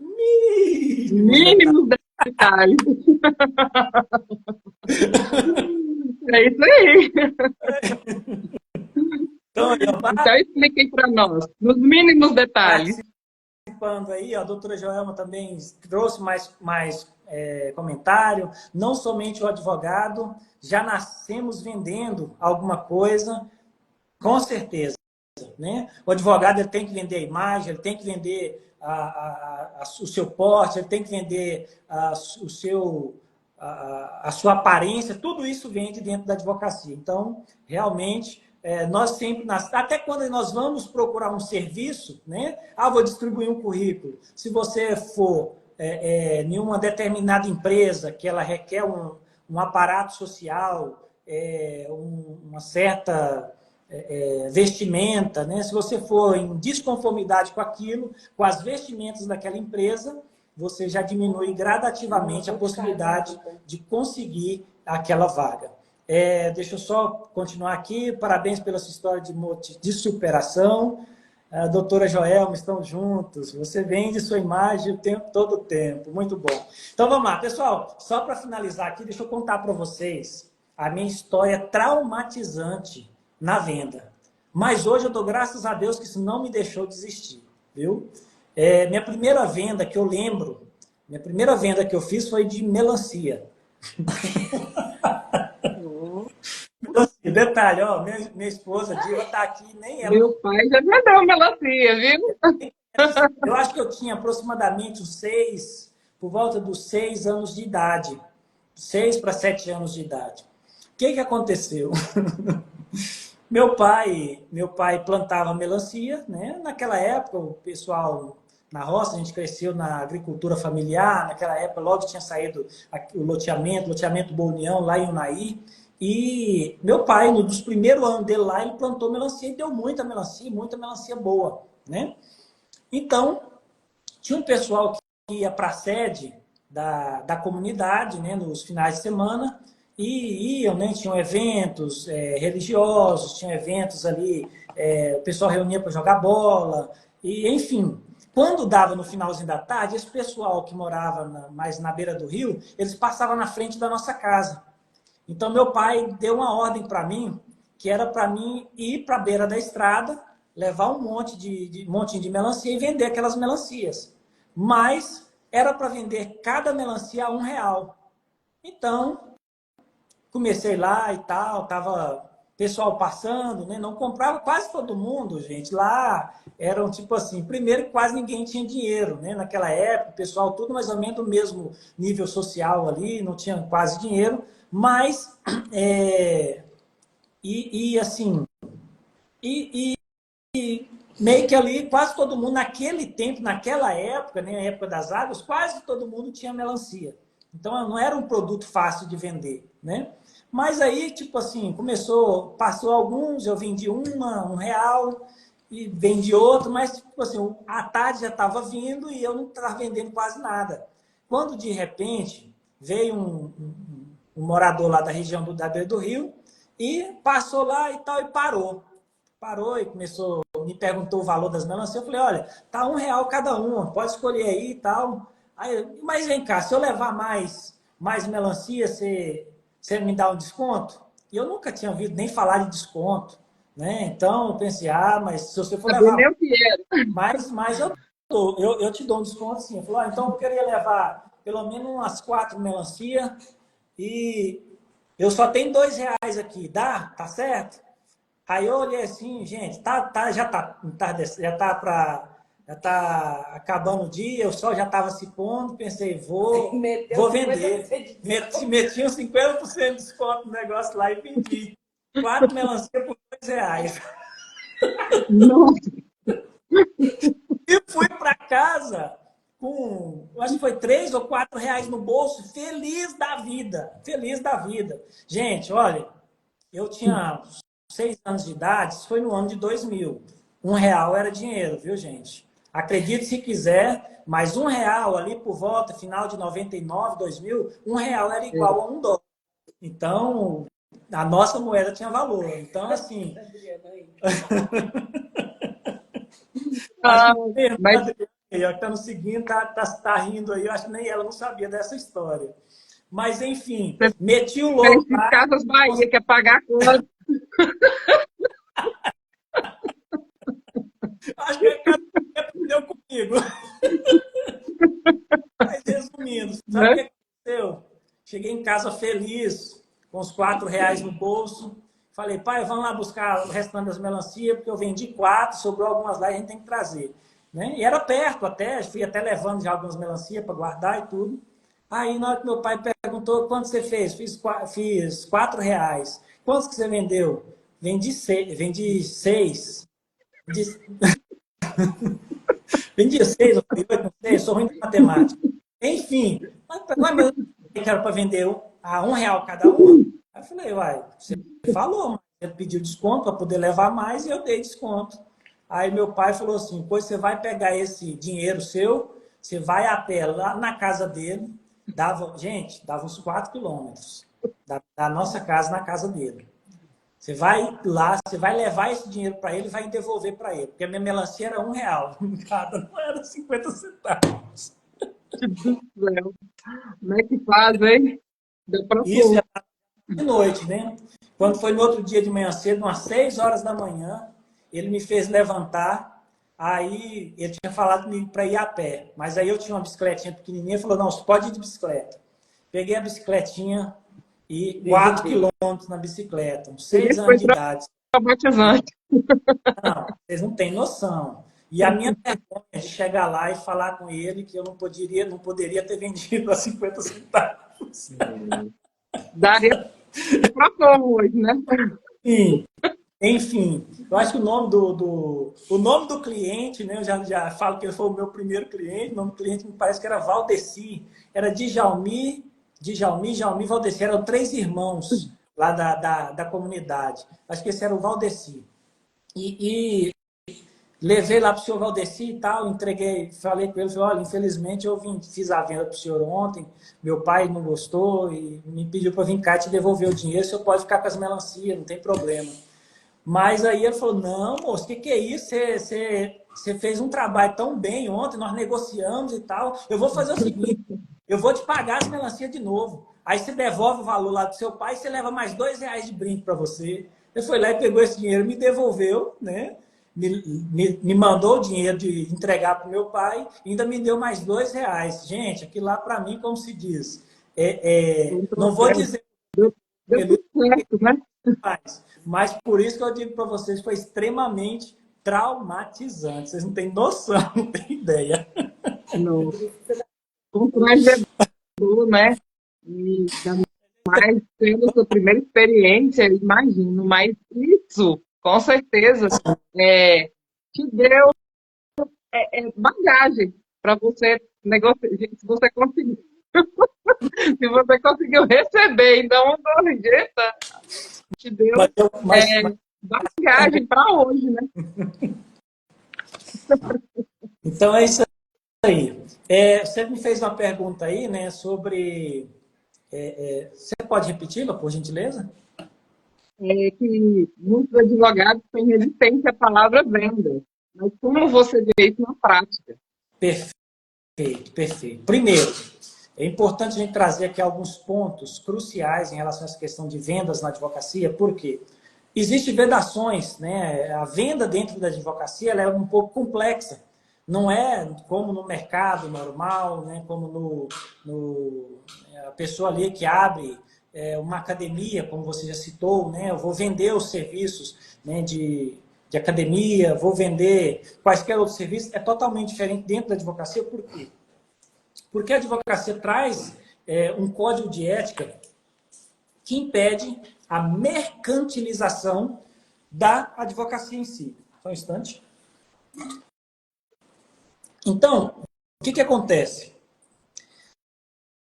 mínimos detalhes. É isso aí. Então expliquem para nós, nos mínimos detalhes. Participando aí, a doutora Joelma também trouxe mais comentário. Não somente o advogado, já nascemos vendendo alguma coisa, com certeza. Né? O advogado ele tem que vender a imagem, ele tem que vender o seu porte, ele tem que vender a sua aparência, tudo isso vende dentro da advocacia. Então, realmente, nós sempre, até quando nós vamos procurar um serviço, né? Vou distribuir um currículo. Se você for em uma determinada empresa que ela requer um aparato social, uma certa vestimenta, né? Se você for em desconformidade com aquilo, com as vestimentas daquela empresa, você já diminui gradativamente a possibilidade de conseguir aquela vaga. Deixa eu só continuar aqui. Parabéns pela sua história de superação. A doutora Joelma estão juntos. Você vende sua imagem o tempo, todo o tempo. Muito bom. Então vamos lá, pessoal. Só para finalizar aqui, deixa eu contar para vocês a minha história traumatizante na venda. Mas hoje eu dou graças a Deus que isso não me deixou desistir, viu? Minha primeira venda que eu lembro, minha primeira venda que eu fiz foi de melancia. E detalhe, ó, minha esposa Diva está aqui, nem ela. Meu pai já me deu melancia, viu? Eu acho que eu tinha aproximadamente por volta dos 6 anos de idade. 6 para 7 anos de idade. O que aconteceu? Meu pai plantava melancia, né? Naquela época, o pessoal na roça, a gente cresceu na agricultura familiar, naquela época logo tinha saído o loteamento Boa União, lá em Unai. E meu pai, no dos primeiros anos dele lá, ele plantou melancia e deu muita melancia boa, né? Então, tinha um pessoal que ia para a sede da comunidade, né, nos finais de semana, e iam, né, tinham eventos religiosos, tinham eventos ali, o pessoal reunia para jogar bola, e enfim. Quando dava no finalzinho da tarde, esse pessoal que morava mais na beira do rio, eles passavam na frente da nossa casa. Então, meu pai deu uma ordem para mim, que era para mim ir para a beira da estrada, levar um monte de melancia e vender aquelas melancias. Mas era para vender cada melancia a R$ 1. Então, comecei lá e tal, tava pessoal passando, né? Não comprava quase todo mundo, gente. Lá eram tipo assim, primeiro que quase ninguém tinha dinheiro, né? Naquela época, o pessoal tudo mais ou menos do mesmo nível social ali, não tinha quase dinheiro, mas assim, meio que ali quase todo mundo naquele tempo, naquela época, né, a época das águas, quase todo mundo tinha melancia. Então não era um produto fácil de vender, né? Mas aí, tipo assim, passou alguns, eu vendi R$ 1 e vendi outro, mas tipo assim, a tarde já estava vindo e eu não estava vendendo quase nada. Quando de repente veio um morador lá da região da beira do rio e passou lá e tal e parou e começou, me perguntou o valor das melancias. Eu falei, olha, tá R$ 1 cada uma, pode escolher aí e tal. Aí, mas vem cá, se eu levar mais melancia, você me dá um desconto? E eu nunca tinha ouvido nem falar de desconto, né? Então eu pensei, mas se você for Sabia levar nem o que era. mais eu te dou um desconto sim. Eu falei, então eu queria levar pelo menos umas 4 melancia e eu só tenho R$ 2 aqui, dá? Tá certo? Aí eu olhei assim, gente, já tá acabando o dia, o sol já estava se pondo, pensei, vou vender. Meti uns 50% de desconto no negócio lá e vendi. 4 melancia por R$ 2. Nossa, E fui para casa com, acho que foi R$ 3 ou R$ 4 no bolso, feliz da vida, feliz da vida. Gente, olha, eu tinha 6 anos de idade, isso foi no ano de 2000. R$ 1 era dinheiro, viu, gente? Acredite se quiser, mas R$ 1 ali por volta, final de 99, 2000, R$ 1 era igual a $1. Então, a nossa moeda tinha valor. Então, assim, acho ah, que a mas Adriana, que está nos seguindo, tá rindo aí, eu acho que nem ela não sabia dessa história. Mas, enfim, você meti o fez louco de lá. Casas Bahia, quer pagar a conta. Acho que a casa aprendeu comigo. Mas resumindo, sabe o Né? que aconteceu? Cheguei em casa feliz, com os R$ 4 no bolso. Falei, pai, vamos lá buscar o restante das melancias, porque eu vendi 4, sobrou algumas lá e a gente tem que trazer. Né? E era perto até, fui até levando já algumas melancias para guardar e tudo. Aí, na hora que meu pai perguntou, quanto você fez? Fiz R$ 4. Quantos que você vendeu? Vendi 6. Vendi 6 ou 8, não sei, sou ruim de matemática. Enfim, mas eu quero para vender a R$ 1 cada uma. Aí eu falei, uai, você falou, mas você pediu desconto para poder levar mais e eu dei desconto. Aí meu pai falou assim, pois você vai pegar esse dinheiro seu, você vai a pé lá na casa dele, dava uns 4 quilômetros da nossa casa na casa dele. Você vai lá, você vai levar esse dinheiro para ele e vai devolver para ele. Porque a minha melancia era R$ 1, cada não era 50 centavos. Do céu. Como é que faz, hein? Deu pra Isso já pôr. estava de noite, né? Quando foi no outro dia de manhã cedo, umas 6 horas da manhã, ele me fez levantar. Aí ele tinha falado comigo para ir a pé. Mas aí eu tinha uma bicicletinha pequenininha e falou, não, você pode ir de bicicleta. Peguei a bicicletinha e 4 quilômetros na bicicleta, uns 6 Foi anos de idade. traumatizante. Não, vocês não têm noção. E a minha vergonha de chegar lá e falar com ele que eu não poderia ter vendido a 50 centavos. Daria pra pôr hoje, né? Enfim, enfim, eu acho que o nome do cliente, né? Eu já falo que ele foi o meu primeiro cliente. O nome do cliente me parece que era Valdeci. Era Djalmi, Valdeci. Eram 3 irmãos lá da comunidade. Acho que esse era o Valdeci. E levei lá para o senhor Valdeci e tal, entreguei, falei com ele, falei, olha, infelizmente fiz a venda para o senhor ontem, meu pai não gostou e me pediu para vir cá te devolver o dinheiro, o senhor pode ficar com as melancias, não tem problema. Mas aí ele falou, não, moço, o que é isso? Você fez um trabalho tão bem ontem, nós negociamos e tal, eu vou fazer o seguinte, eu vou te pagar as melancias de novo. Aí você devolve o valor lá do seu pai e você leva mais R$ 2 de brinde para você. Ele foi lá e pegou esse dinheiro, me devolveu, né? Me mandou o dinheiro de entregar para o meu pai, e ainda me deu mais R$ 2. Gente, aquilo lá para mim, como se diz, não vou dizer Deu tudo certo, né? mas por isso que eu digo para vocês, foi extremamente traumatizante. Vocês não têm noção, não têm ideia. Não. Constrangedor, né? E ainda mais tendo sua primeira experiência, eu imagino. Mas isso, com certeza, te deu bagagem para você negociar. Se você conseguiu, se você conseguiu receber, então uma gorjeta, te deu Mas, bagagem para hoje, né? então é isso aí. Você me fez uma pergunta aí, né, sobre. Você pode repeti-la, por gentileza? Que muitos advogados têm resistência à palavra venda. Mas como você vê isso na prática? Perfeito, perfeito. Primeiro, é importante a gente trazer aqui alguns pontos cruciais em relação a essa questão de vendas na advocacia, porque existem vedações, né? A venda dentro da advocacia ela é um pouco complexa. Não é como no mercado normal, né? Como a pessoa ali que abre uma academia, como você já citou, né? Eu vou vender os serviços, né, de academia, vou vender quaisquer outros serviços. É totalmente diferente dentro da advocacia. Por quê? Porque a advocacia traz um código de ética que impede a mercantilização da advocacia em si. Só um instante. Então, o que acontece?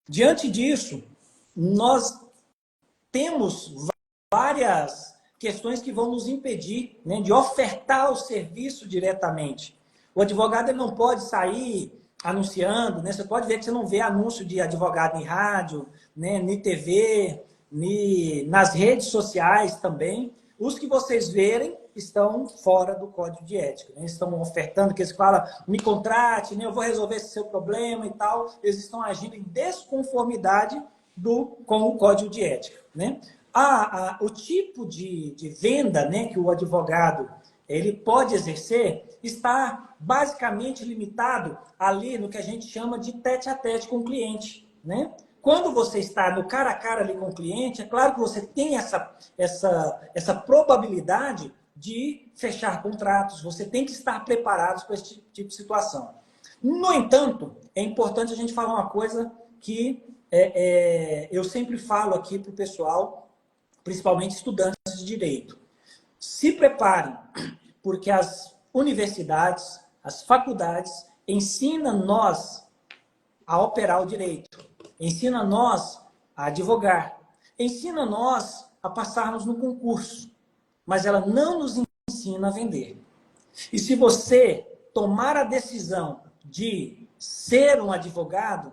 Diante disso, nós temos várias questões que vão nos impedir, né, de ofertar o serviço diretamente. O advogado ele não pode sair anunciando, né? Você pode ver que você não vê anúncio de advogado em rádio, né, em TV, nas redes sociais também. Os que vocês verem estão fora do código de ética, né? Estão ofertando, que eles falam, me contrate, né? Eu vou resolver esse seu problema e tal. Eles estão agindo em desconformidade com o código de ética, né? O tipo de venda, né, que o advogado ele pode exercer está basicamente limitado ali no que a gente chama de tete-a-tete com o cliente, né? Quando você está no cara a cara ali com o cliente, é claro que você tem essa probabilidade de fechar contratos, você tem que estar preparado para esse tipo de situação. No entanto, é importante a gente falar uma coisa que eu sempre falo aqui para o pessoal, principalmente estudantes de direito. Se preparem, porque as universidades, as faculdades ensinam nós a operar o direito, ensinam nós a advogar, ensinam nós a passarmos no concurso, mas ela não nos ensina a vender. E se você tomar a decisão de ser um advogado,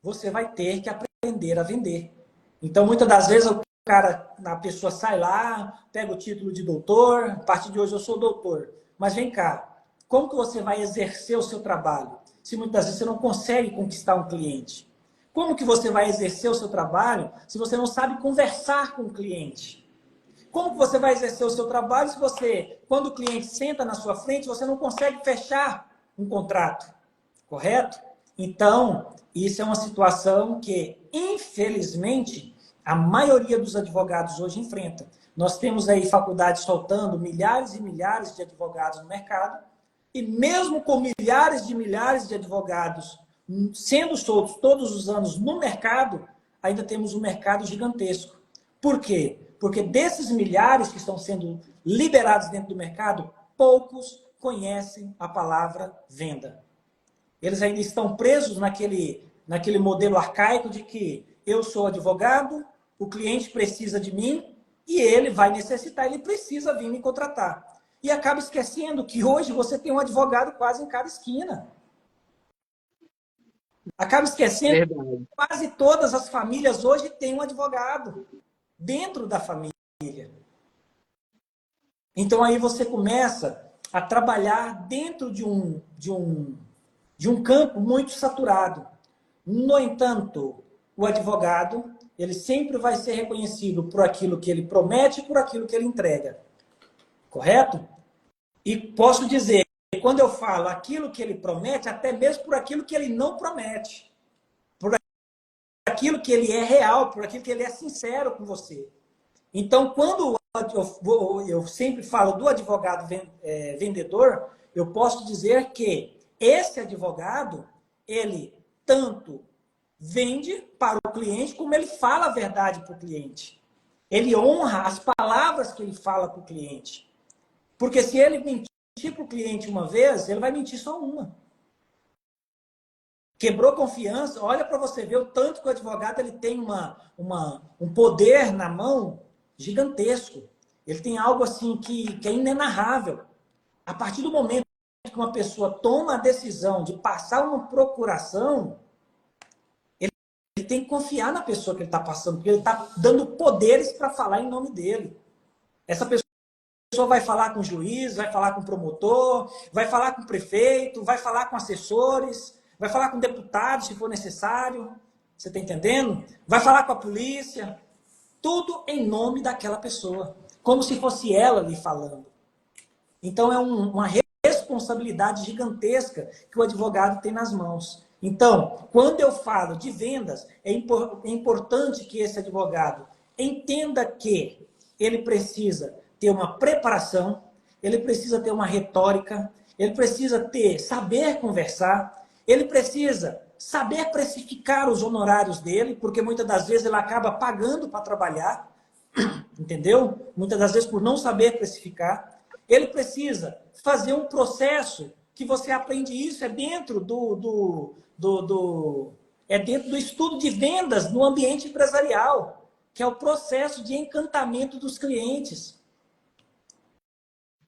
você vai ter que aprender a vender. Então, muitas das vezes, a pessoa sai lá, pega o título de doutor, a partir de hoje eu sou doutor. Mas vem cá, como que você vai exercer o seu trabalho se muitas vezes você não consegue conquistar um cliente? Como que você vai exercer o seu trabalho se você não sabe conversar com o cliente? Como que você vai exercer o seu trabalho se você, quando o cliente senta na sua frente, você não consegue fechar um contrato? Correto? Então, isso é uma situação que, infelizmente, a maioria dos advogados hoje enfrenta. Nós temos aí faculdades soltando milhares e milhares de advogados no mercado, e mesmo com milhares de advogados sendo soltos todos os anos no mercado, ainda temos um mercado gigantesco. Por quê? Porque desses milhares que estão sendo liberados dentro do mercado, poucos conhecem a palavra venda. Eles ainda estão presos naquele modelo arcaico de que eu sou advogado, o cliente precisa de mim e ele vai necessitar, ele precisa vir me contratar. E acaba esquecendo que hoje você tem um advogado quase em cada esquina. Acaba esquecendo Verdade. que quase todas as famílias hoje têm um advogado dentro da família. Então aí você começa a trabalhar dentro de um campo muito saturado. No entanto, o advogado, ele sempre vai ser reconhecido por aquilo que ele promete e por aquilo que ele entrega. Correto? E posso dizer, quando eu falo aquilo que ele promete, até mesmo por aquilo que ele não promete. Por aquilo que ele é real, por aquilo que ele é sincero com você. Então, quando eu sempre falo do advogado vendedor, eu posso dizer que esse advogado, ele tanto vende para o cliente, como ele fala a verdade para o cliente. Ele honra as palavras que ele fala para o cliente. Porque se ele mentir para o cliente uma vez, ele vai mentir só uma. Quebrou confiança, olha para você ver o tanto que o advogado ele tem um poder na mão gigantesco. Ele tem algo assim que é inenarrável. A partir do momento que uma pessoa toma a decisão de passar uma procuração, ele tem que confiar na pessoa que ele está passando, porque ele está dando poderes para falar em nome dele. Essa pessoa vai falar com o juiz, vai falar com o promotor, vai falar com o prefeito, vai falar com assessores, vai falar com deputados, se for necessário. Você está entendendo? Vai falar com a polícia. Tudo em nome daquela pessoa. Como se fosse ela ali falando. Então, é uma responsabilidade gigantesca que o advogado tem nas mãos. Então, quando eu falo de vendas, é importante que esse advogado entenda que ele precisa ter uma preparação, ele precisa ter uma retórica, ele precisa saber conversar, ele precisa saber precificar os honorários dele, porque muitas das vezes ele acaba pagando para trabalhar, entendeu? Muitas das vezes por não saber precificar. Ele precisa fazer um processo que você aprende isso, é dentro é dentro do estudo de vendas no ambiente empresarial, que é o processo de encantamento dos clientes.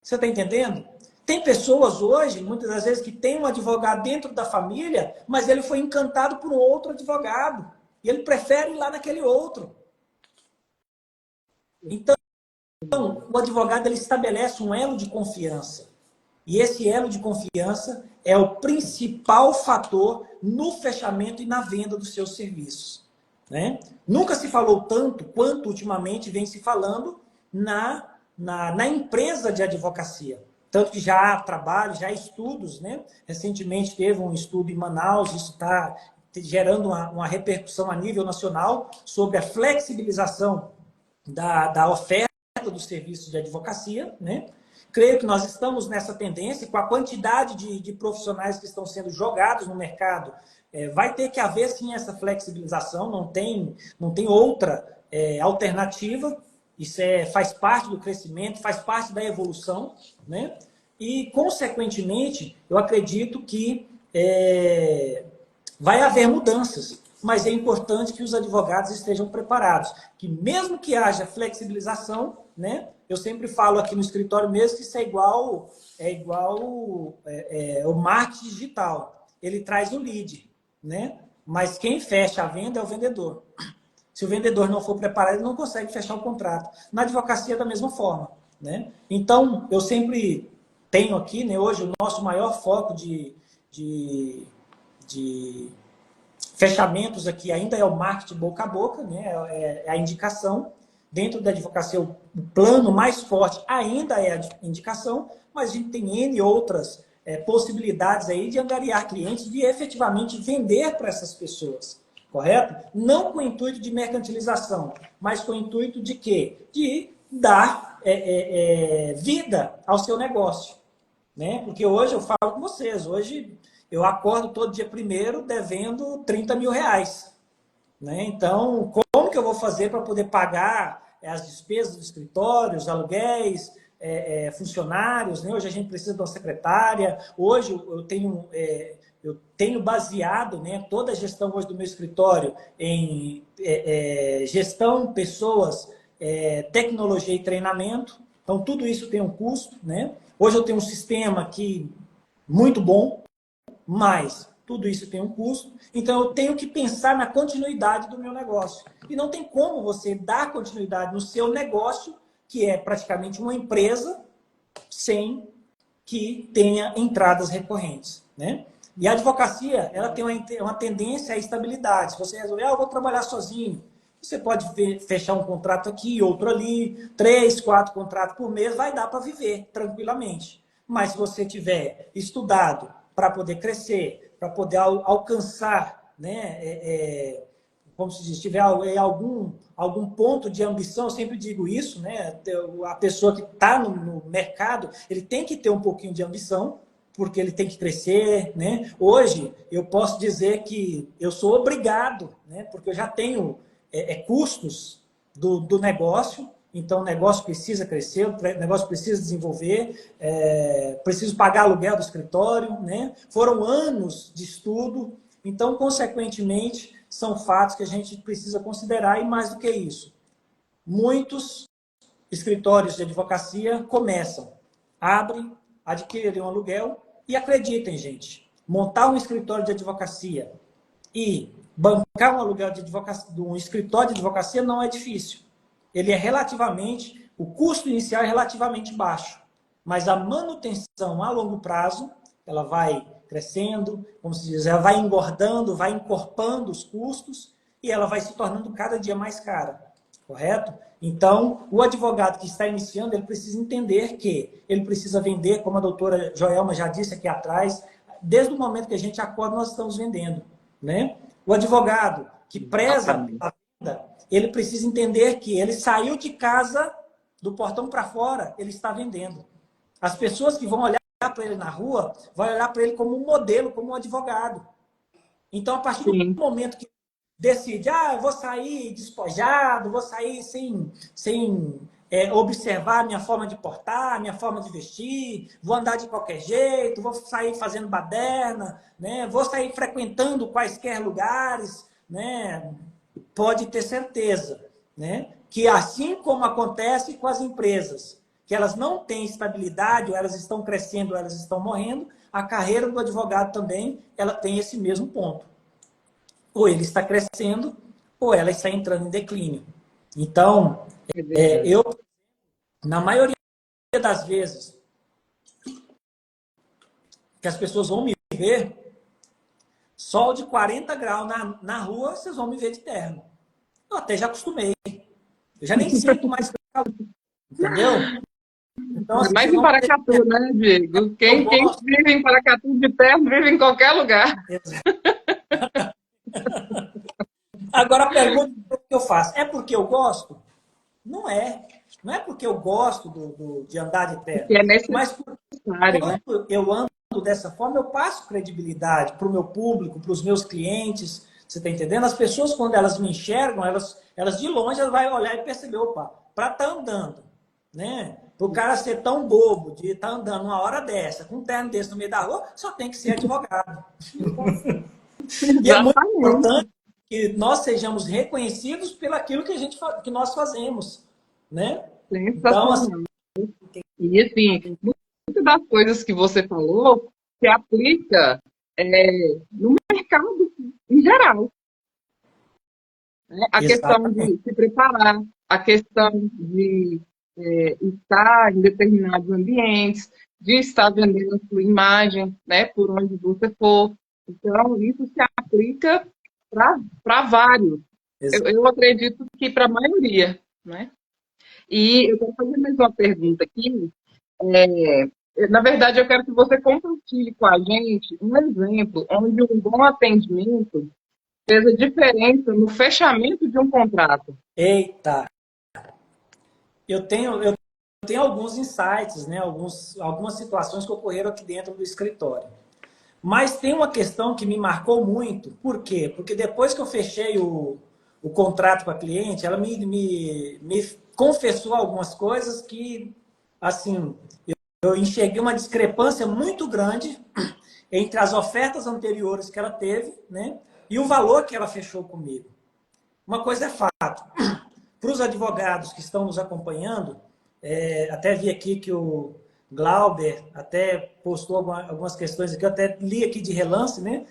Você está entendendo? Tem pessoas hoje, muitas das vezes, que tem um advogado dentro da família, mas ele foi encantado por um outro advogado. E ele prefere ir lá naquele outro. Então, o advogado ele estabelece um elo de confiança. E esse elo de confiança é o principal fator no fechamento e na venda dos seus serviços. Né? Nunca se falou tanto quanto ultimamente vem se falando na empresa de advocacia. Tanto que já há trabalho, já há estudos, né? Recentemente teve um estudo em Manaus, isso está gerando uma repercussão a nível nacional sobre a flexibilização da oferta dos serviços de advocacia, né? Creio que nós estamos nessa tendência, com a quantidade de profissionais que estão sendo jogados no mercado, vai ter que haver sim essa flexibilização, não tem outra alternativa. Isso faz parte do crescimento, faz parte da evolução, né? E, consequentemente, eu acredito que vai haver mudanças, mas é importante que os advogados estejam preparados, que mesmo que haja flexibilização, né? Eu sempre falo aqui no escritório mesmo que isso é igual o marketing digital. Ele traz o lead, né? Mas quem fecha a venda é o vendedor. Se o vendedor não for preparado, ele não consegue fechar o contrato. Na advocacia, da mesma forma, né? Então, eu sempre tenho aqui, né, hoje, o nosso maior foco de fechamentos aqui ainda é o marketing boca a boca, né? É a indicação. Dentro da advocacia, o plano mais forte ainda é a indicação, mas a gente tem N outras possibilidades aí de angariar clientes, de efetivamente vender para essas pessoas, correto? Não com o intuito de mercantilização, mas com o intuito de quê? De dar vida ao seu negócio, né? Porque hoje eu falo com vocês, hoje eu acordo todo dia primeiro devendo 30 mil reais, né? Então, como que eu vou fazer para poder pagar as despesas do escritório, os aluguéis, funcionários, né? Hoje a gente precisa de uma secretária, hoje eu tenho baseado, né, toda a gestão hoje do meu escritório em gestão, pessoas, tecnologia e treinamento. Então, tudo isso tem um custo, né? Hoje eu tenho um sistema aqui muito bom, mas tudo isso tem um custo. Então, eu tenho que pensar na continuidade do meu negócio. E não tem como você dar continuidade no seu negócio, que é praticamente uma empresa, sem que tenha entradas recorrentes, né? E a advocacia, ela tem uma tendência à estabilidade. Se você resolver, eu vou trabalhar sozinho, você pode fechar um contrato aqui, outro ali, 3, 4 contratos por mês, vai dar para viver tranquilamente. Mas se você tiver estudado para poder crescer, para poder alcançar, né, como se diz, tiver algum ponto de ambição, eu sempre digo isso, né? A pessoa que está no mercado, ele tem que ter um pouquinho de ambição, porque ele tem que crescer, né? Hoje, eu posso dizer que eu sou obrigado, né? Porque eu já tenho custos do negócio, então o negócio precisa crescer, o negócio precisa desenvolver, preciso pagar aluguel do escritório, né? Foram anos de estudo, então, consequentemente, são fatos que a gente precisa considerar, e mais do que isso, muitos escritórios de advocacia começam, abrem, adquirem um aluguel e acreditem, gente, montar um escritório de advocacia e bancar um aluguel de um escritório de advocacia não é difícil. Ele é relativamente, o custo inicial é relativamente baixo, mas a manutenção a longo prazo, ela vai crescendo, como se diz, ela vai engordando, vai encorpando os custos e ela vai se tornando cada dia mais cara, correto? Então, o advogado que está iniciando, ele precisa entender que ele precisa vender, como a doutora Joelma já disse aqui atrás, desde o momento que a gente acorda, nós estamos vendendo, né? O advogado que preza a venda, ele precisa entender que ele saiu de casa, do portão para fora, ele está vendendo. As pessoas que vão olhar para ele na rua, vão olhar para ele como um modelo, como um advogado. Então, a partir do momento que decide, eu vou sair despojado, vou sair sem observar a minha forma de portar, a minha forma de vestir, vou andar de qualquer jeito, vou sair fazendo baderna, né? Vou sair frequentando quaisquer lugares, né? Pode ter certeza, né? Que assim como acontece com as empresas, que elas não têm estabilidade, ou elas estão crescendo, ou elas estão morrendo, a carreira do advogado também, ela tem esse mesmo ponto. Ou ele está crescendo, ou ela está entrando em declínio. Então, eu, na maioria das vezes que as pessoas vão me ver, sol de 40 graus na rua, vocês vão me ver de terno. Eu até já acostumei. Eu já nem sinto mais calor, entendeu? Então, assim, mais em Paracatu, né, Diego? Quem vive em Paracatu de terno, vive em qualquer lugar. Agora, a pergunta que eu faço, é porque eu gosto? Não é. Não é porque eu gosto de andar de terno. Que é necessário, mas quando eu ando dessa forma, eu passo credibilidade para o meu público, para os meus clientes. Você está entendendo? As pessoas, quando elas me enxergam, elas de longe elas vão olhar e perceber, opa, para estar andando, né? Para o cara ser tão bobo de estar andando uma hora dessa, com um terno desse no meio da rua, só tem que ser advogado. E é muito importante que nós sejamos reconhecidos pelo aquilo que nós fazemos, né? Então, assim, e assim, muitas das coisas que você falou se aplica no mercado em geral. né? A questão Exatamente. de se preparar, a questão de estar em determinados ambientes, de estar vendendo a sua imagem, né, por onde você for. Então, isso se aplica para vários. Eu acredito que para a maioria, né? E eu quero fazer mais uma pergunta aqui. Na verdade, eu quero que você compartilhe com a gente um exemplo onde um bom atendimento fez a diferença no fechamento de um contrato. Eita, eu tenho alguns insights, né? Algumas situações que ocorreram aqui dentro do escritório. Mas tem uma questão que me marcou muito. Por quê? Porque depois que eu fechei o contrato com a cliente, ela me confessou algumas coisas que, assim, eu enxerguei uma discrepância muito grande entre as ofertas anteriores que ela teve, né, e o valor que ela fechou comigo. Uma coisa é fato. Para os advogados que estão nos acompanhando, até vi aqui que o Glauber até postou algumas questões aqui, eu até li aqui de relance, né?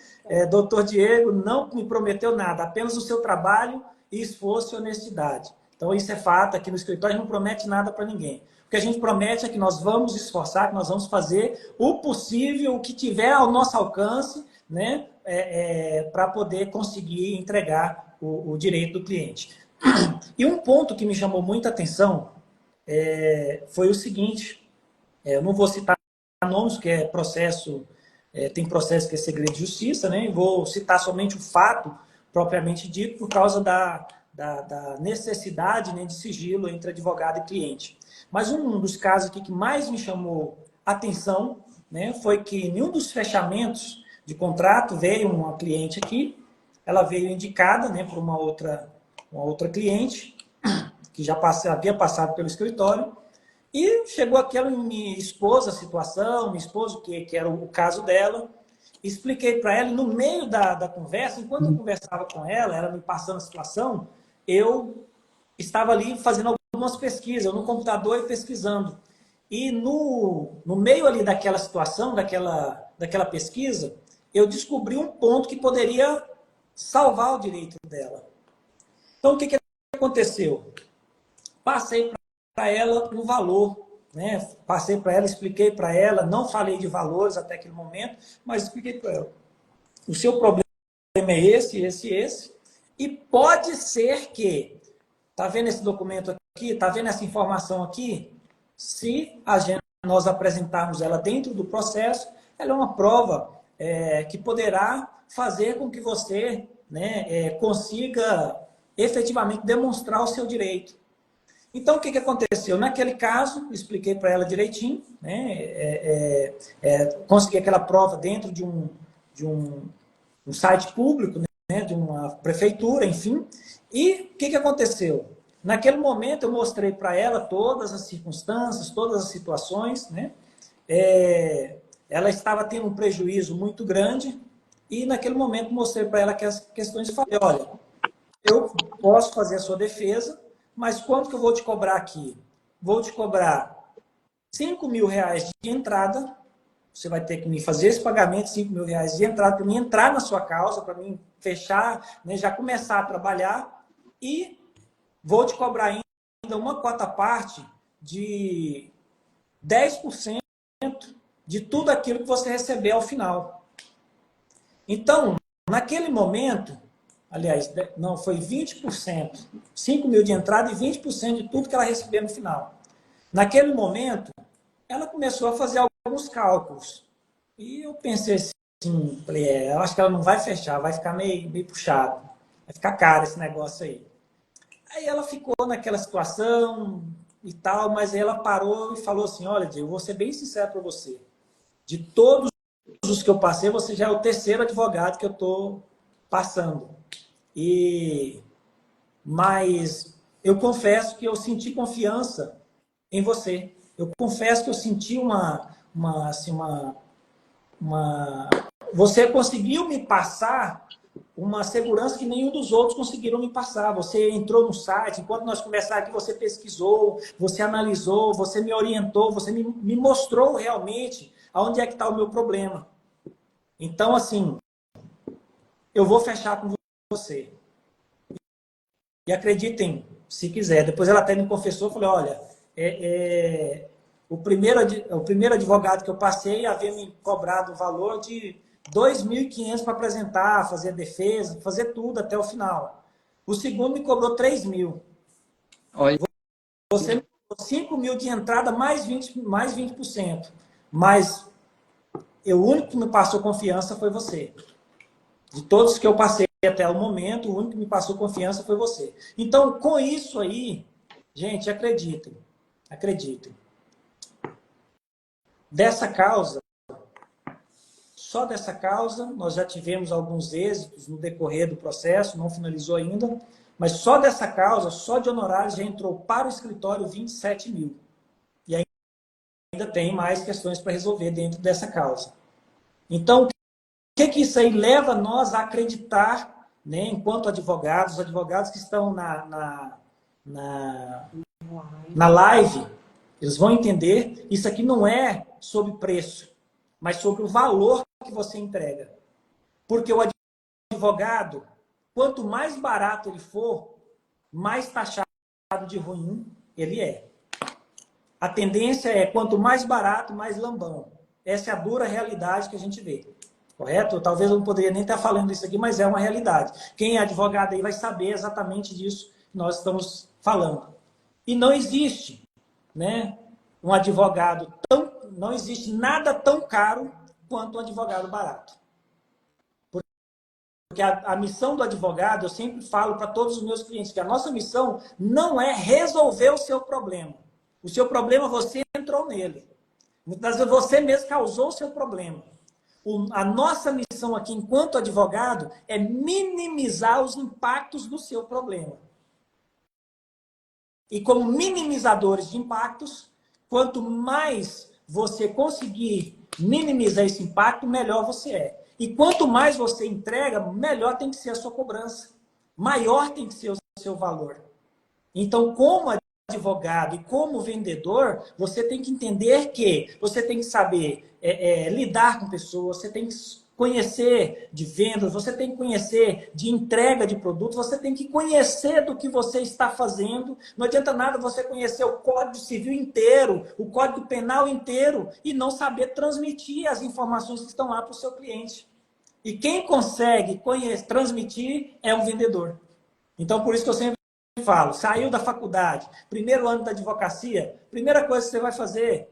Doutor Diego não me prometeu nada, apenas o seu trabalho e esforço e honestidade. Então, isso é fato, aqui no escritório não promete nada para ninguém. O que a gente promete é que nós vamos esforçar, que nós vamos fazer o possível, o que tiver ao nosso alcance, né? Para poder conseguir entregar o direito do cliente. E um ponto que me chamou muita atenção foi o seguinte: eu não vou citar nomes, que é processo, tem processo que é segredo de justiça, né? Vou citar somente o fato propriamente dito, por causa da necessidade, né, de sigilo entre advogado e cliente. Mas um dos casos aqui que mais me chamou atenção, né, foi que em um dos fechamentos de contrato veio uma cliente aqui, ela veio indicada, né, por uma outra cliente que já havia passado pelo escritório, e chegou aqui, ela me expôs a situação, me expôs que era o caso dela, expliquei para ela, e no meio da conversa, enquanto eu conversava com ela me passando a situação, eu estava ali fazendo algumas pesquisas, eu no computador e pesquisando. E no meio ali daquela situação, daquela pesquisa, eu descobri um ponto que poderia salvar o direito dela. Então, o que aconteceu? Passei para ela um valor, né? Passei para ela, expliquei para ela, não falei de valores até aquele momento, mas expliquei para ela. O seu problema é esse, e pode ser que, tá vendo esse documento aqui, tá vendo essa informação aqui? Se nós apresentarmos ela dentro do processo, ela é uma prova que poderá fazer com que você, né, consiga efetivamente demonstrar o seu direito. Então, o que aconteceu? Naquele caso, expliquei para ela direitinho, né? Consegui aquela prova dentro de um site público, né? De uma prefeitura, enfim. E o que aconteceu? Naquele momento, eu mostrei para ela todas as circunstâncias, todas as situações, né? Ela estava tendo um prejuízo muito grande, e naquele momento mostrei para ela que as questões, e falei: olha, eu posso fazer a sua defesa, mas quanto que eu vou te cobrar aqui? Vou te cobrar R$ 5.000 de entrada, você vai ter que me fazer esse pagamento, R$ 5.000 de entrada, para mim entrar na sua causa, para mim fechar, né, já começar a trabalhar, e vou te cobrar ainda uma cota parte de 10% de tudo aquilo que você receber ao final. Então, naquele momento, aliás, não, foi 20%, 5.000 de entrada e 20% de tudo que ela recebeu no final. Naquele momento, ela começou a fazer alguns cálculos. E eu pensei assim, falei, eu acho que ela não vai fechar, vai ficar meio puxado. Vai ficar caro esse negócio aí. Aí ela ficou naquela situação e tal, mas aí ela parou e falou assim: olha, Diego, eu vou ser bem sincero para você. De todos os que eu passei, você já é o terceiro advogado que eu estou passando. Mas eu confesso que eu senti confiança em você. Eu confesso que eu senti você conseguiu me passar uma segurança que nenhum dos outros conseguiram me passar. Você entrou no site, enquanto nós conversávamos aqui, você pesquisou, você analisou, você me orientou, você me mostrou realmente aonde é que está o meu problema. Então, assim, eu vou fechar com você. E acreditem, se quiser. Depois ela até me confessou, falou, olha, o primeiro advogado que eu passei havia me cobrado o valor de 2.500 para apresentar, fazer a defesa, fazer tudo até o final. O segundo me cobrou 3.000. Olha, Você me cobrou 5.000 de entrada mais 20%. Mas o único que me passou confiança foi você. De todos que eu passei até o momento, o único que me passou confiança foi você. Então, com isso aí, gente, acreditem. Acreditem. Dessa causa, só dessa causa, nós já tivemos alguns êxitos no decorrer do processo, não finalizou ainda, mas só dessa causa, só de honorários, já entrou para o escritório 27.000. E ainda tem mais questões para resolver dentro dessa causa. Então, o que isso aí leva nós a acreditar, né, enquanto advogados, os advogados que estão na live, eles vão entender, isso aqui não é sobre preço, mas sobre o valor que você entrega. Porque o advogado, quanto mais barato ele for, mais taxado de ruim ele é. A tendência é, quanto mais barato, mais lambão. Essa é a dura realidade que a gente vê. Correto? Talvez eu não poderia nem estar falando isso aqui, mas é uma realidade. Quem é advogado aí vai saber exatamente disso que nós estamos falando. E não existe, né, um advogado não existe nada tão caro quanto um advogado barato. Porque a missão do advogado, eu sempre falo para todos os meus clientes, que a nossa missão não é resolver o seu problema. O seu problema, você entrou nele. Muitas vezes você mesmo causou o seu problema. A nossa missão aqui, enquanto advogado, é minimizar os impactos do seu problema. E como minimizadores de impactos, quanto mais você conseguir minimizar esse impacto, melhor você é. E quanto mais você entrega, melhor tem que ser a sua cobrança. Maior tem que ser o seu valor. Então, como advogado e como vendedor, você tem que entender que você tem que saber lidar com pessoas, você tem que conhecer de vendas, você tem que conhecer de entrega de produto, você tem que conhecer do que você está fazendo. Não adianta nada você conhecer o Código Civil inteiro, o Código Penal inteiro e não saber transmitir as informações que estão lá para o seu cliente. E quem consegue transmitir é um vendedor. Então, por isso que eu sempre falo, saiu da faculdade, primeiro ano da advocacia, primeira coisa que você vai fazer,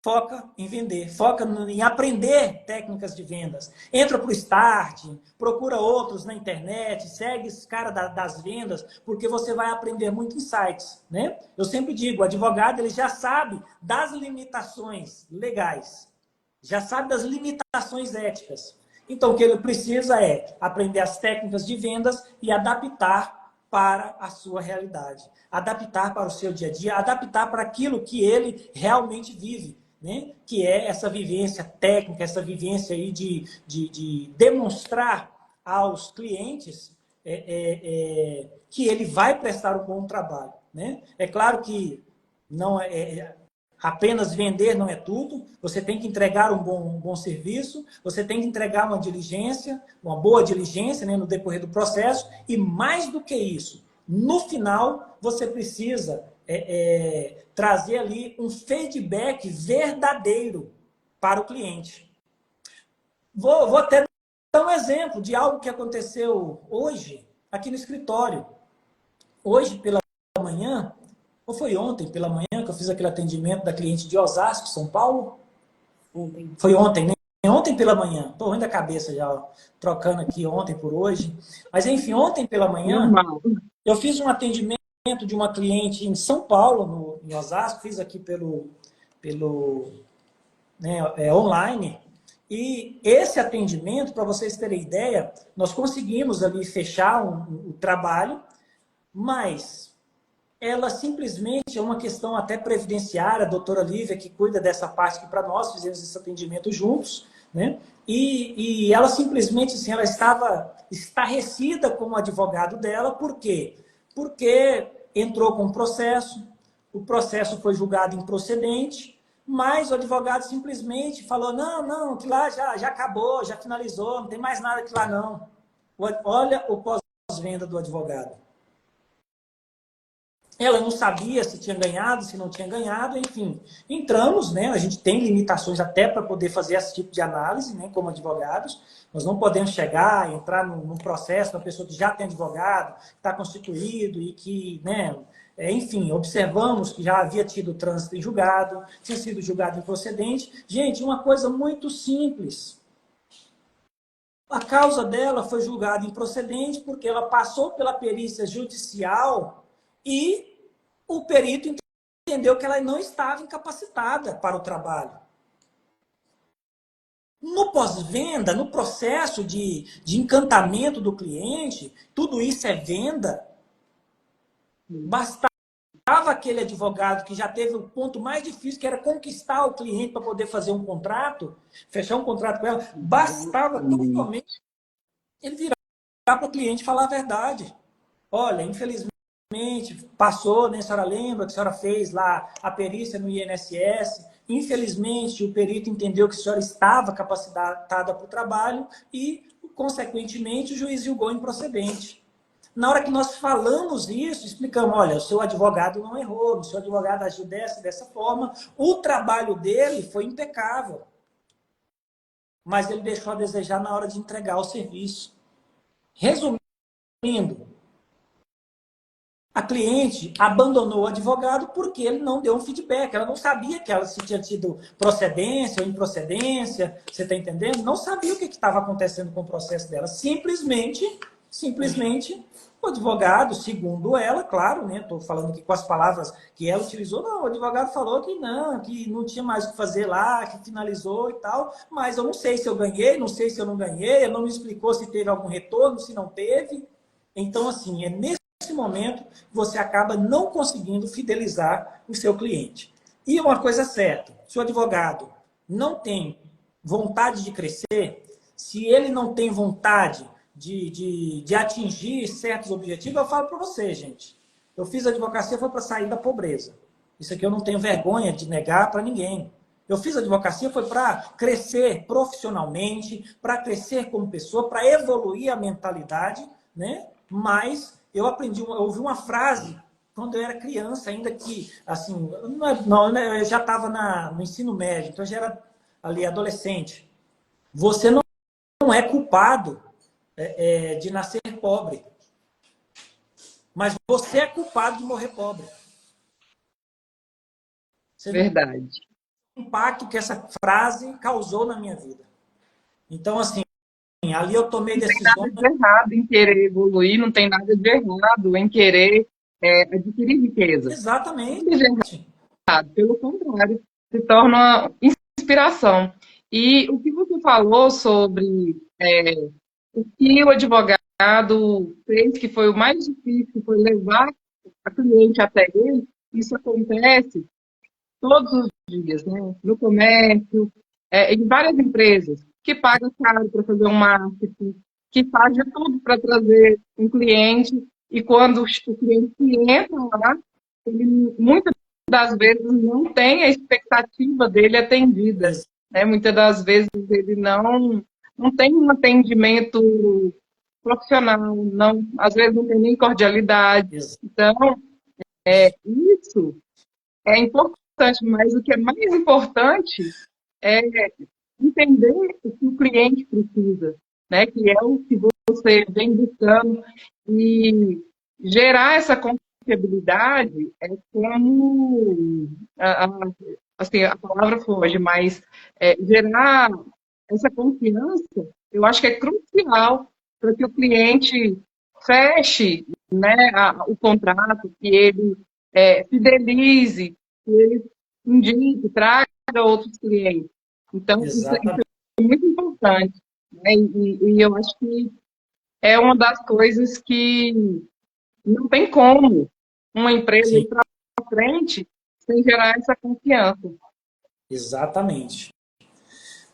foca em vender, foca em aprender técnicas de vendas. Entra para o Start, procura outros na internet, segue esse cara das vendas, porque você vai aprender muito insights, né? Eu sempre digo, o advogado ele já sabe das limitações legais, já sabe das limitações éticas. Então, o que ele precisa é aprender as técnicas de vendas e adaptar para a sua realidade, adaptar para o seu dia a dia, adaptar para aquilo que ele realmente vive, né? Que é essa vivência técnica, essa vivência aí de demonstrar aos clientes que ele vai prestar um bom trabalho, né? É claro que não apenas vender não é tudo, você tem que entregar um bom serviço, você tem que entregar uma diligência, uma boa diligência, né, no decorrer do processo, e mais do que isso, no final você precisa trazer ali um feedback verdadeiro para o cliente. Vou até dar um exemplo de algo que aconteceu hoje aqui no escritório. Hoje pela manhã, ou foi ontem pela manhã que eu fiz aquele atendimento da cliente de Osasco, São Paulo? Ontem. Foi ontem, né? Ontem pela manhã. Estou ruim da cabeça já, ó, trocando aqui ontem por hoje. Mas enfim, ontem pela manhã, normal. eu fiz um atendimento de uma cliente em São Paulo, em Osasco, fiz aqui pelo online. E esse atendimento, para vocês terem ideia, nós conseguimos ali fechar o trabalho, mas ela simplesmente é uma questão até previdenciária, a doutora Lívia, que cuida dessa parte aqui para nós, fizemos esse atendimento juntos, né? E ela simplesmente, assim, ela estava estarrecida com o advogado dela, por quê? Porque entrou com o processo foi julgado improcedente, mas o advogado simplesmente falou, não, que lá já acabou, já finalizou, não tem mais nada que lá não. Olha o pós-venda do advogado. Ela não sabia se tinha ganhado, se não tinha ganhado, enfim. Entramos, né? A gente tem limitações até para poder fazer esse tipo de análise, né? Como advogados. Nós não podemos chegar, entrar num processo, uma pessoa que já tem advogado, está constituído e que, né? Enfim, observamos que já havia tido trânsito em julgado, tinha sido julgado improcedente. Gente, uma coisa muito simples. A causa dela foi julgada improcedente porque ela passou pela perícia judicial e o perito entendeu que ela não estava incapacitada para o trabalho. No pós-venda, no processo de encantamento do cliente, tudo isso é venda. Bastava aquele advogado que já teve o ponto mais difícil, que era conquistar o cliente para poder fazer um contrato, fechar um contrato com ela, bastava totalmente ele virar para o cliente e falar a verdade. Olha, infelizmente, passou, né, a senhora lembra que a senhora fez lá a perícia no INSS, infelizmente o perito entendeu que a senhora estava capacitada para o trabalho e, consequentemente, o juiz julgou improcedente. Na hora que nós falamos isso, explicamos, olha, o seu advogado não errou, o seu advogado agiu dessa forma, o trabalho dele foi impecável, mas ele deixou a desejar na hora de entregar o serviço. Resumindo, a cliente abandonou o advogado porque ele não deu um feedback. Ela não sabia que ela se tinha tido procedência ou improcedência. Você está entendendo? Não sabia o que estava acontecendo com o processo dela. Simplesmente, o advogado, segundo ela, claro, né? Estou falando aqui com as palavras que ela utilizou. Não, o advogado falou que não tinha mais o que fazer lá, que finalizou e tal. Mas eu não sei se eu ganhei, não sei se eu não ganhei. Ele não me explicou se teve algum retorno, se não teve. Então, assim, é nesse momento você acaba não conseguindo fidelizar o seu cliente. E uma coisa certa, se o advogado não tem vontade de crescer, se ele não tem vontade de atingir certos objetivos, eu falo para você, gente, eu fiz advocacia foi para sair da pobreza. Isso aqui eu não tenho vergonha de negar para ninguém. Eu fiz advocacia foi para crescer profissionalmente, para crescer como pessoa, para evoluir a mentalidade, né? Mas eu ouvi uma frase quando eu era criança, ainda que, assim, eu já estava no ensino médio, então eu já era ali adolescente. Você não é culpado de nascer pobre, mas você é culpado de morrer pobre. Verdade. O impacto que essa frase causou na minha vida. Então, assim, ali eu tomei decisões. Não tem nada de errado em querer evoluir, não tem nada de errado em querer adquirir riqueza. Exatamente. Não tem de errado, pelo contrário, se torna uma inspiração. E o que você falou sobre o que o advogado fez, que foi o mais difícil, que foi levar a cliente até ele, isso acontece todos os dias, né? No comércio, em várias empresas, que pagam caro para fazer um marketing, que faz de tudo para trazer um cliente, e quando o cliente entra lá, ele muitas das vezes não tem a expectativa dele atendida, né? Muitas das vezes ele não tem um atendimento profissional, não, às vezes não tem nem cordialidade. Então, isso é importante, mas o que é mais importante é entender o que o cliente precisa, né? Que é o que você vem buscando, e gerar essa confiabilidade é como assim, a palavra foge, mas gerar essa confiança, eu acho que é crucial para que o cliente feche, né, o contrato, que ele fidelize, que ele indique, traga outros clientes. Então, isso é muito importante, né? E eu acho que é uma das coisas que não tem como uma empresa ir para frente sem gerar essa confiança. Exatamente.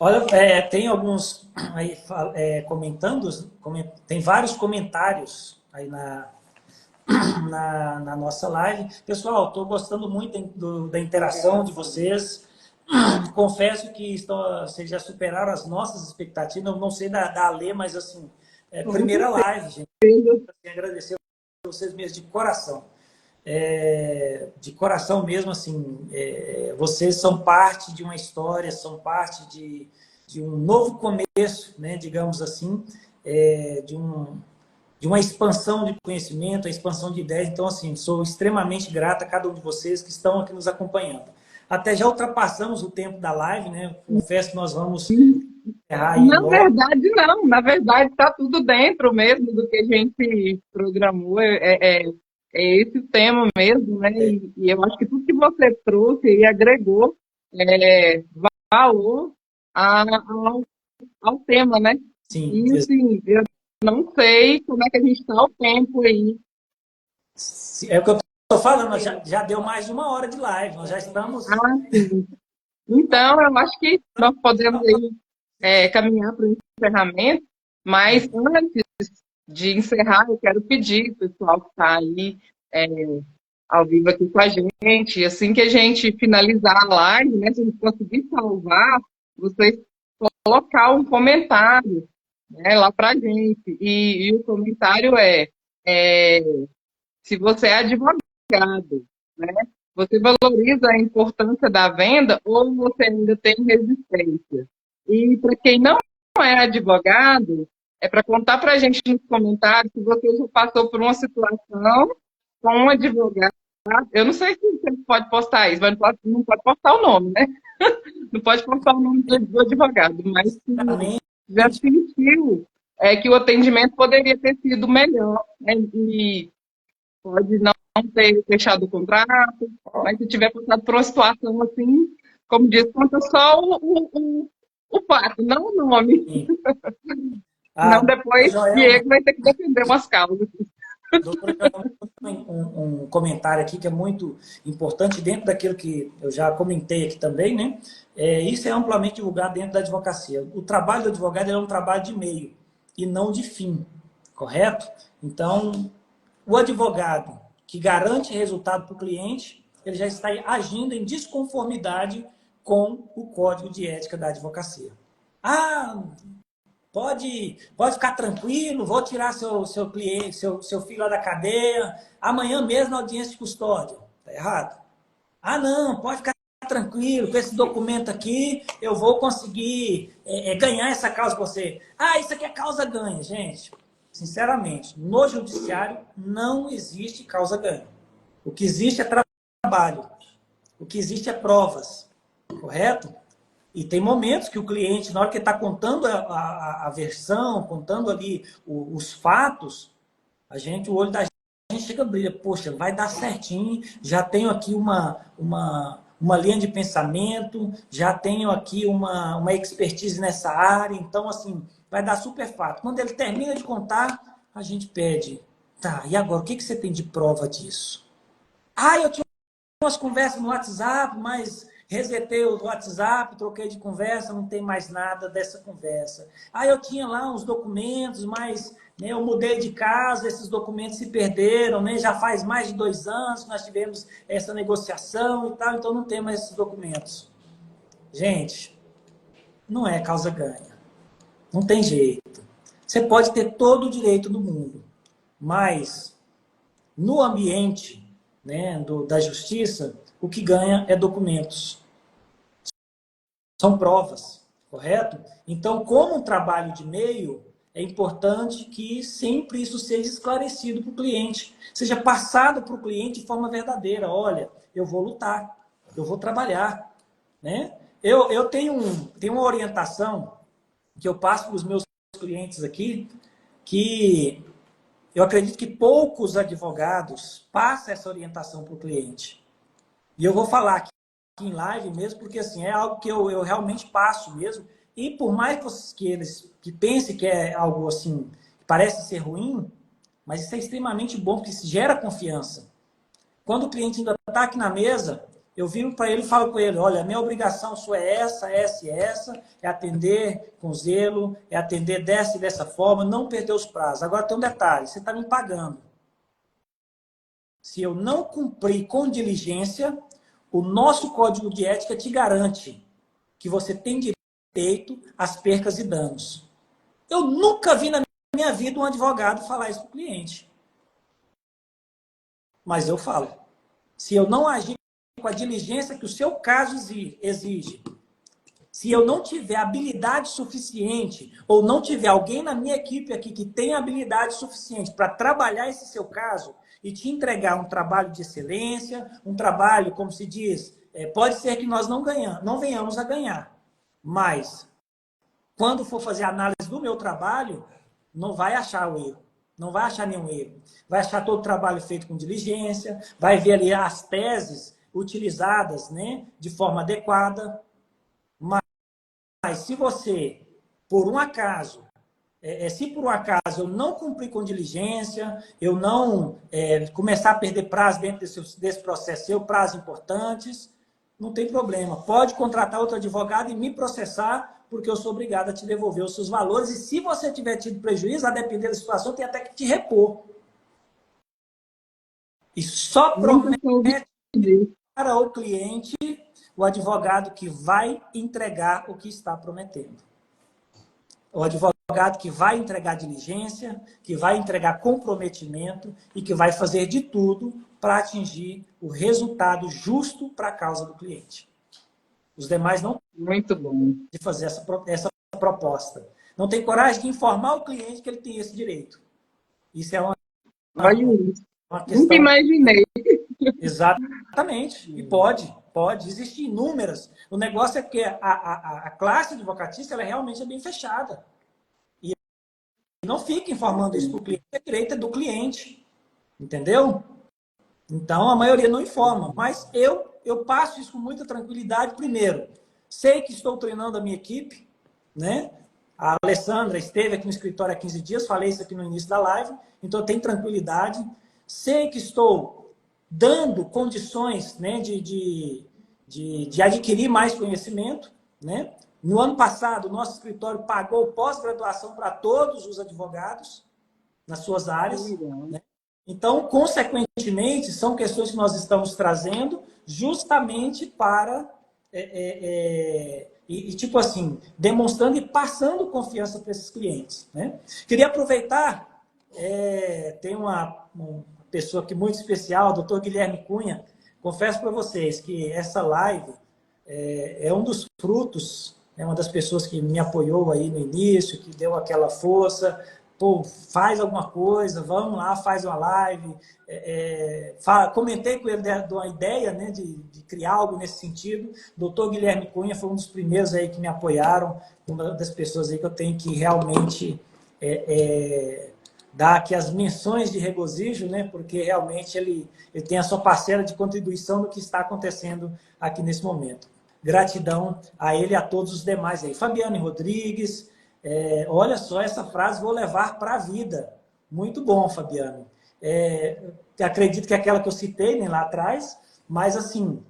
Olha, tem alguns aí comentando, tem vários comentários aí na nossa live. Pessoal, estou gostando muito da interação de vocês. Confesso que vocês já superaram as nossas expectativas. Não sei da Alê, mas assim, Com primeira live, gente. certeza. Agradecer a vocês mesmos de coração. De coração mesmo, assim, vocês são parte de uma história, são parte de um novo começo, né, digamos assim, de uma expansão de conhecimento, a expansão de ideias. Então, assim, sou extremamente grato a cada um de vocês que estão aqui nos acompanhando. Até já ultrapassamos o tempo da live, né? Confesso que nós vamos encerrar aí Na logo. verdade, não. Na verdade, está tudo dentro mesmo do que a gente programou. É esse o tema mesmo, né? E eu acho que tudo que você trouxe e agregou é, valor ao tema, né? Sim, E, assim, eu não sei como é que a gente está ao tempo aí. é o que eu estou falando, já deu mais de uma hora de live, nós já estamos. Ah, sim. Então, eu acho que nós podemos aí, caminhar para o encerramento, mas antes de encerrar, eu quero pedir, pessoal que está aí é, ao vivo aqui com a gente, assim que a gente finalizar a live, né, se a gente conseguir salvar, vocês colocar um comentário, né, lá para a gente. E o comentário é se você é advogado, né, você valoriza a importância da venda ou você ainda tem resistência? E para quem não é advogado, é para contar para a gente nos comentários se você já passou por uma situação com um advogado. Eu não sei se você pode postar isso, mas não pode postar o nome, né? Não pode postar o nome do advogado, mas se já sentiu que o atendimento poderia ter sido melhor, né? E pode não ter fechado o contrato, mas se tiver passado por uma situação assim, como diz, conta só o fato, não o nome. Senão A depois Joelma, Diego vai ter que defender umas causas. doutora Joelma, um comentário aqui que é muito importante dentro daquilo que eu já comentei aqui também, né? Isso é amplamente divulgado dentro da advocacia. O trabalho do advogado é um trabalho de meio e não de fim, correto? Então, o advogado que garante resultado para o cliente, ele já está agindo em desconformidade com o Código de Ética da Advocacia. Ah, pode ficar tranquilo, vou tirar seu cliente, seu filho lá da cadeia, amanhã mesmo na audiência de custódia. Está errado? Ah, não, pode ficar tranquilo, com esse documento aqui eu vou conseguir ganhar essa causa com você. Ah, isso aqui é causa ganha, gente. Sinceramente, no judiciário não existe causa ganha. O que existe é trabalho. O que existe é provas. Correto? E tem momentos que o cliente, na hora que ele está contando a versão, contando ali os fatos, o olho da gente chega a brilhar. Poxa, vai dar certinho, já tenho aqui uma linha de pensamento, já tenho aqui uma expertise nessa área, então, assim, vai dar super fácil. Quando ele termina de contar, a gente pede, tá, e agora, o que você tem de prova disso? Ah, eu tinha umas conversas no WhatsApp, mas resetei o WhatsApp, troquei de conversa, não tem mais nada dessa conversa. Ah, eu tinha lá uns documentos, mas né, eu mudei de casa, esses documentos se perderam, né, já faz mais de 2 anos que nós tivemos essa negociação e tal, então não tem mais esses documentos. Gente, não é causa ganha. Não tem jeito. Você pode ter todo o direito do mundo, mas no ambiente, né, da justiça, o que ganha é documentos. São provas, correto? Então, como um trabalho de meio, é importante que sempre isso seja esclarecido para o cliente, seja passado para o cliente de forma verdadeira. Olha, eu vou lutar, eu vou trabalhar, né? Eu tenho uma orientação que eu passo para os meus clientes aqui, que eu acredito que poucos advogados passam essa orientação para o cliente. E eu vou falar aqui em live mesmo, porque assim, é algo que eu realmente passo mesmo. E por mais que eles que pensem que é algo assim, que parece ser ruim, mas isso é extremamente bom, porque isso gera confiança. Quando o cliente ainda está aqui na mesa, eu viro para ele e falo com ele, olha, minha obrigação sua é essa e essa, é atender com zelo, é atender dessa e dessa forma, não perder os prazos. Agora tem um detalhe, você está me pagando. Se eu não cumprir com diligência, o nosso código de ética te garante que você tem direito às percas e danos. Eu nunca vi na minha vida um advogado falar isso para o cliente. Mas eu falo. Se eu não agir com a diligência que o seu caso exige, se eu não tiver habilidade suficiente, ou não tiver alguém na minha equipe aqui que tenha habilidade suficiente para trabalhar esse seu caso e te entregar um trabalho de excelência, um trabalho, como se diz, pode ser que nós não venhamos a ganhar, mas quando for fazer a análise do meu trabalho, não vai achar o erro. Não vai achar nenhum erro. Vai achar todo o trabalho feito com diligência, vai ver ali as teses utilizadas, né, de forma adequada. Mas se você, por um acaso, se por um acaso eu não cumprir com diligência, eu não começar a perder prazo dentro desse processo, seu prazo importantes, não tem problema. Pode contratar outro advogado e me processar, porque eu sou obrigado a te devolver os seus valores. E se você tiver tido prejuízo, a depender da situação, tem até que te repor. E só promete para o cliente o advogado que vai entregar o que está prometendo. O advogado que vai entregar diligência, que vai entregar comprometimento e que vai fazer de tudo para atingir o resultado justo para a causa do cliente. Os demais não Muito bom. De fazer essa proposta. Não tem coragem de informar o cliente que ele tem esse direito. Isso é uma questão... Nunca imaginei. Exatamente. E pode existir inúmeras. O negócio é que a classe advocatícia ela realmente é bem fechada. E não fica informando isso para o cliente, é direito do cliente. Entendeu? Então, a maioria não informa. Mas eu passo isso com muita tranquilidade. Primeiro, sei que estou treinando a minha equipe, né? A Alessandra esteve aqui no escritório há 15 dias, falei isso aqui no início da live, então eu tenho tranquilidade. Sei que estou dando condições, né, de adquirir mais conhecimento, né? No ano passado, o nosso escritório pagou pós-graduação para todos os advogados nas suas áreas, né? Então, consequentemente, são questões que nós estamos trazendo justamente para tipo assim, demonstrando e passando confiança para esses clientes, né? Queria aproveitar, tem uma pessoa aqui muito especial, o doutor Guilherme Cunha. Confesso para vocês que essa live é um dos frutos, é uma das pessoas que me apoiou aí no início, que deu aquela força. Pô, faz alguma coisa, vamos lá, faz uma live. Comentei com ele de uma ideia, né, de criar algo nesse sentido. Doutor Guilherme Cunha foi um dos primeiros aí que me apoiaram, uma das pessoas aí que eu tenho que realmente dar aqui as menções de regozijo, né, porque realmente ele tem a sua parcela de contribuição no que está acontecendo aqui nesse momento. Gratidão a ele e a todos os demais aí. Fabiane Rodrigues, olha só essa frase, vou levar para a vida. Muito bom, Fabiane. Acredito que é aquela que eu citei, né, lá atrás, mas assim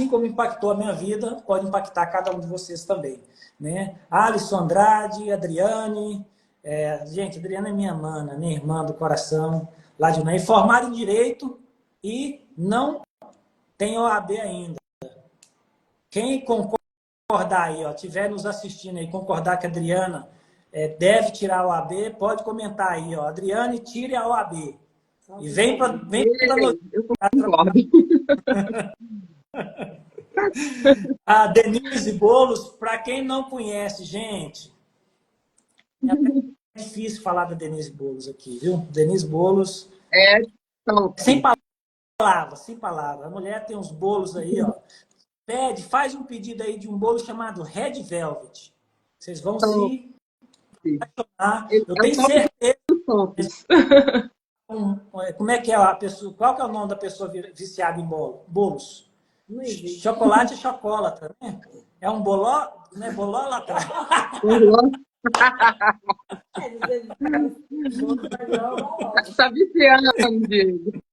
como impactou a minha vida, pode impactar cada um de vocês também, né? Alisson Andrade, Adriane, gente, Adriana é minha mana, minha irmã do coração, lá de Unaí, formada em Direito e não tem OAB ainda. Quem concordar aí, ó, tiver nos assistindo aí, concordar que a Adriana deve tirar a OAB, pode comentar aí, ó, Adriane, tire a OAB. E vem para Eu concordo. A Denise Boulos, para quem não conhece, gente, é até difícil falar da Denise Boulos aqui, viu? Denise Boulos, sem palavras, sem palavras. A mulher tem uns bolos aí, ó. Faz um pedido aí de um bolo chamado Red Velvet. Vocês vão se apaixonar. Eu tenho certeza. Como é que é a pessoa? Qual que é o nome da pessoa viciada em bolos? Chocolate e chocolate, né? É um boló, né? Bolólatra. Tá viciando, Diego.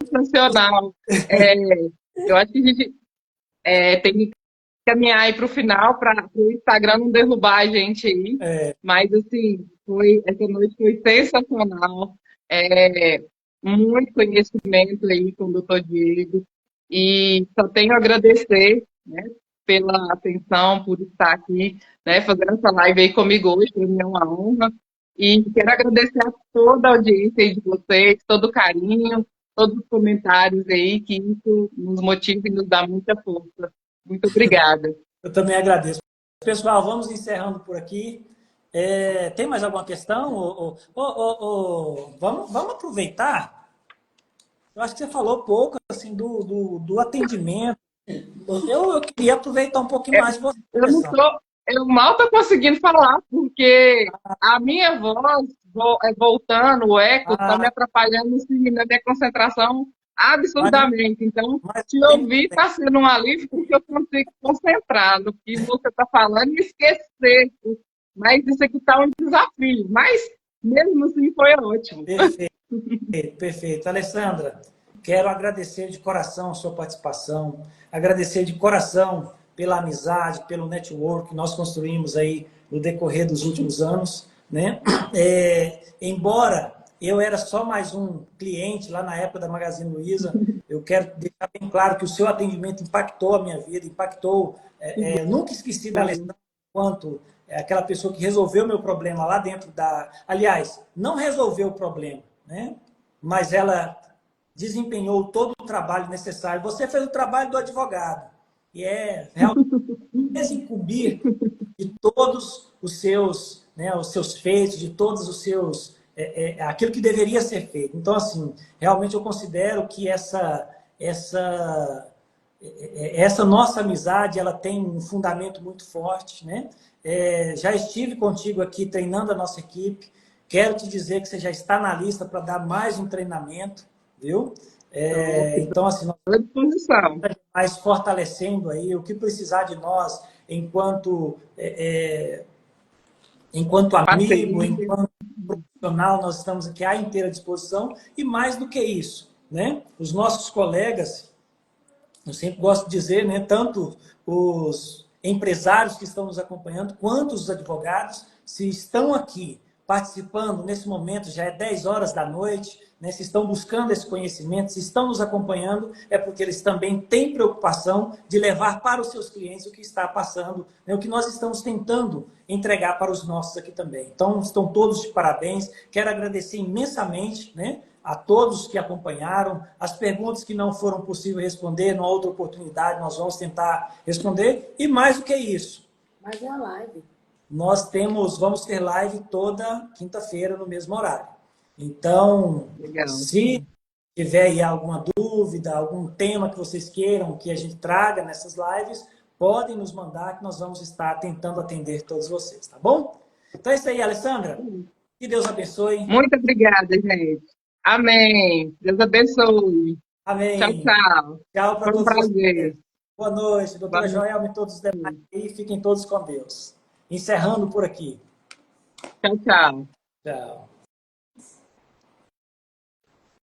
Sensacional. Eu acho que a gente tem que caminhar aí para o final, para o Instagram não derrubar a gente aí. Mas, assim, essa noite foi sensacional. Muito conhecimento aí com o doutor Diego. E só tenho a agradecer, né, pela atenção, por estar aqui, né, fazendo essa live aí comigo hoje, para mim é uma honra. E quero agradecer a toda a audiência aí de vocês, todo o carinho, todos os comentários aí, que isso nos motiva e nos dá muita força. Muito obrigada. Eu também agradeço. Pessoal, vamos encerrando por aqui. Tem mais alguma questão? Vamos aproveitar. Eu acho que você falou pouco assim, do atendimento. Eu queria aproveitar um pouquinho mais de você, Eu não Alessandra. tô, eu mal estou conseguindo falar, porque a minha voz voltando, o eco, está me Ah, atrapalhando na minha concentração mas, absurdamente. Então, mas te tem ouvir está sendo um alívio, porque eu consigo concentrar no que você está falando e esquecer. Mas isso aqui está um desafio. Mas, mesmo assim, foi ótimo. perfeito, perfeito. Alessandra, quero agradecer de coração a sua participação, agradecer de coração pela amizade, pelo network que nós construímos aí no decorrer dos últimos anos, né? Embora eu era só mais um cliente lá na época da Magazine Luiza, eu quero deixar bem claro que o seu atendimento impactou a minha vida, impactou. Nunca esqueci da Alessandra enquanto aquela pessoa que resolveu meu problema lá dentro da. Aliás, não resolveu o problema, né? Mas ela desempenhou todo o trabalho necessário. Você fez o trabalho do advogado, e é realmente desincumbir de todos os seus feitos, de todos os seus, aquilo que deveria ser feito. Então, assim, realmente eu considero que essa nossa amizade, ela tem um fundamento muito forte, né? Já estive contigo aqui treinando a nossa equipe. Quero te dizer que você já está na lista para dar mais um treinamento, viu? Então, assim, nós À disposição. mais fortalecendo aí o que precisar de nós enquanto amigo, Parceria. enquanto profissional, nós estamos aqui à inteira disposição. E mais do que isso, né? Os nossos colegas, eu sempre gosto de dizer, né, tanto os empresários que estão nos acompanhando, quanto os advogados, se estão aqui participando nesse momento, já é 10 horas da noite, né, se estão buscando esse conhecimento, se estão nos acompanhando, é porque eles também têm preocupação de levar para os seus clientes o que está passando, né, o que nós estamos tentando entregar para os nossos aqui também. Então, estão todos de parabéns. Quero agradecer imensamente, né, a todos que acompanharam. As perguntas que não foram possível responder, numa outra oportunidade, nós vamos tentar responder. E mais do que isso, Mas é a live. vamos ter live toda quinta-feira no mesmo horário. Então, Legal. se tiver aí alguma dúvida, algum tema que vocês queiram que a gente traga nessas lives, podem nos mandar que nós vamos estar tentando atender todos vocês, tá bom? Então é isso aí, Alessandra. Que Deus abençoe. Muito obrigada, gente. Amém. Deus abençoe. Tchau, Amém. tchau. Tchau para Foi um todos vocês. prazer. Boa noite, doutora Boa Joelma e todos os demais aí. Fiquem todos com Deus. Encerrando por aqui. Tchau, tchau. Tchau.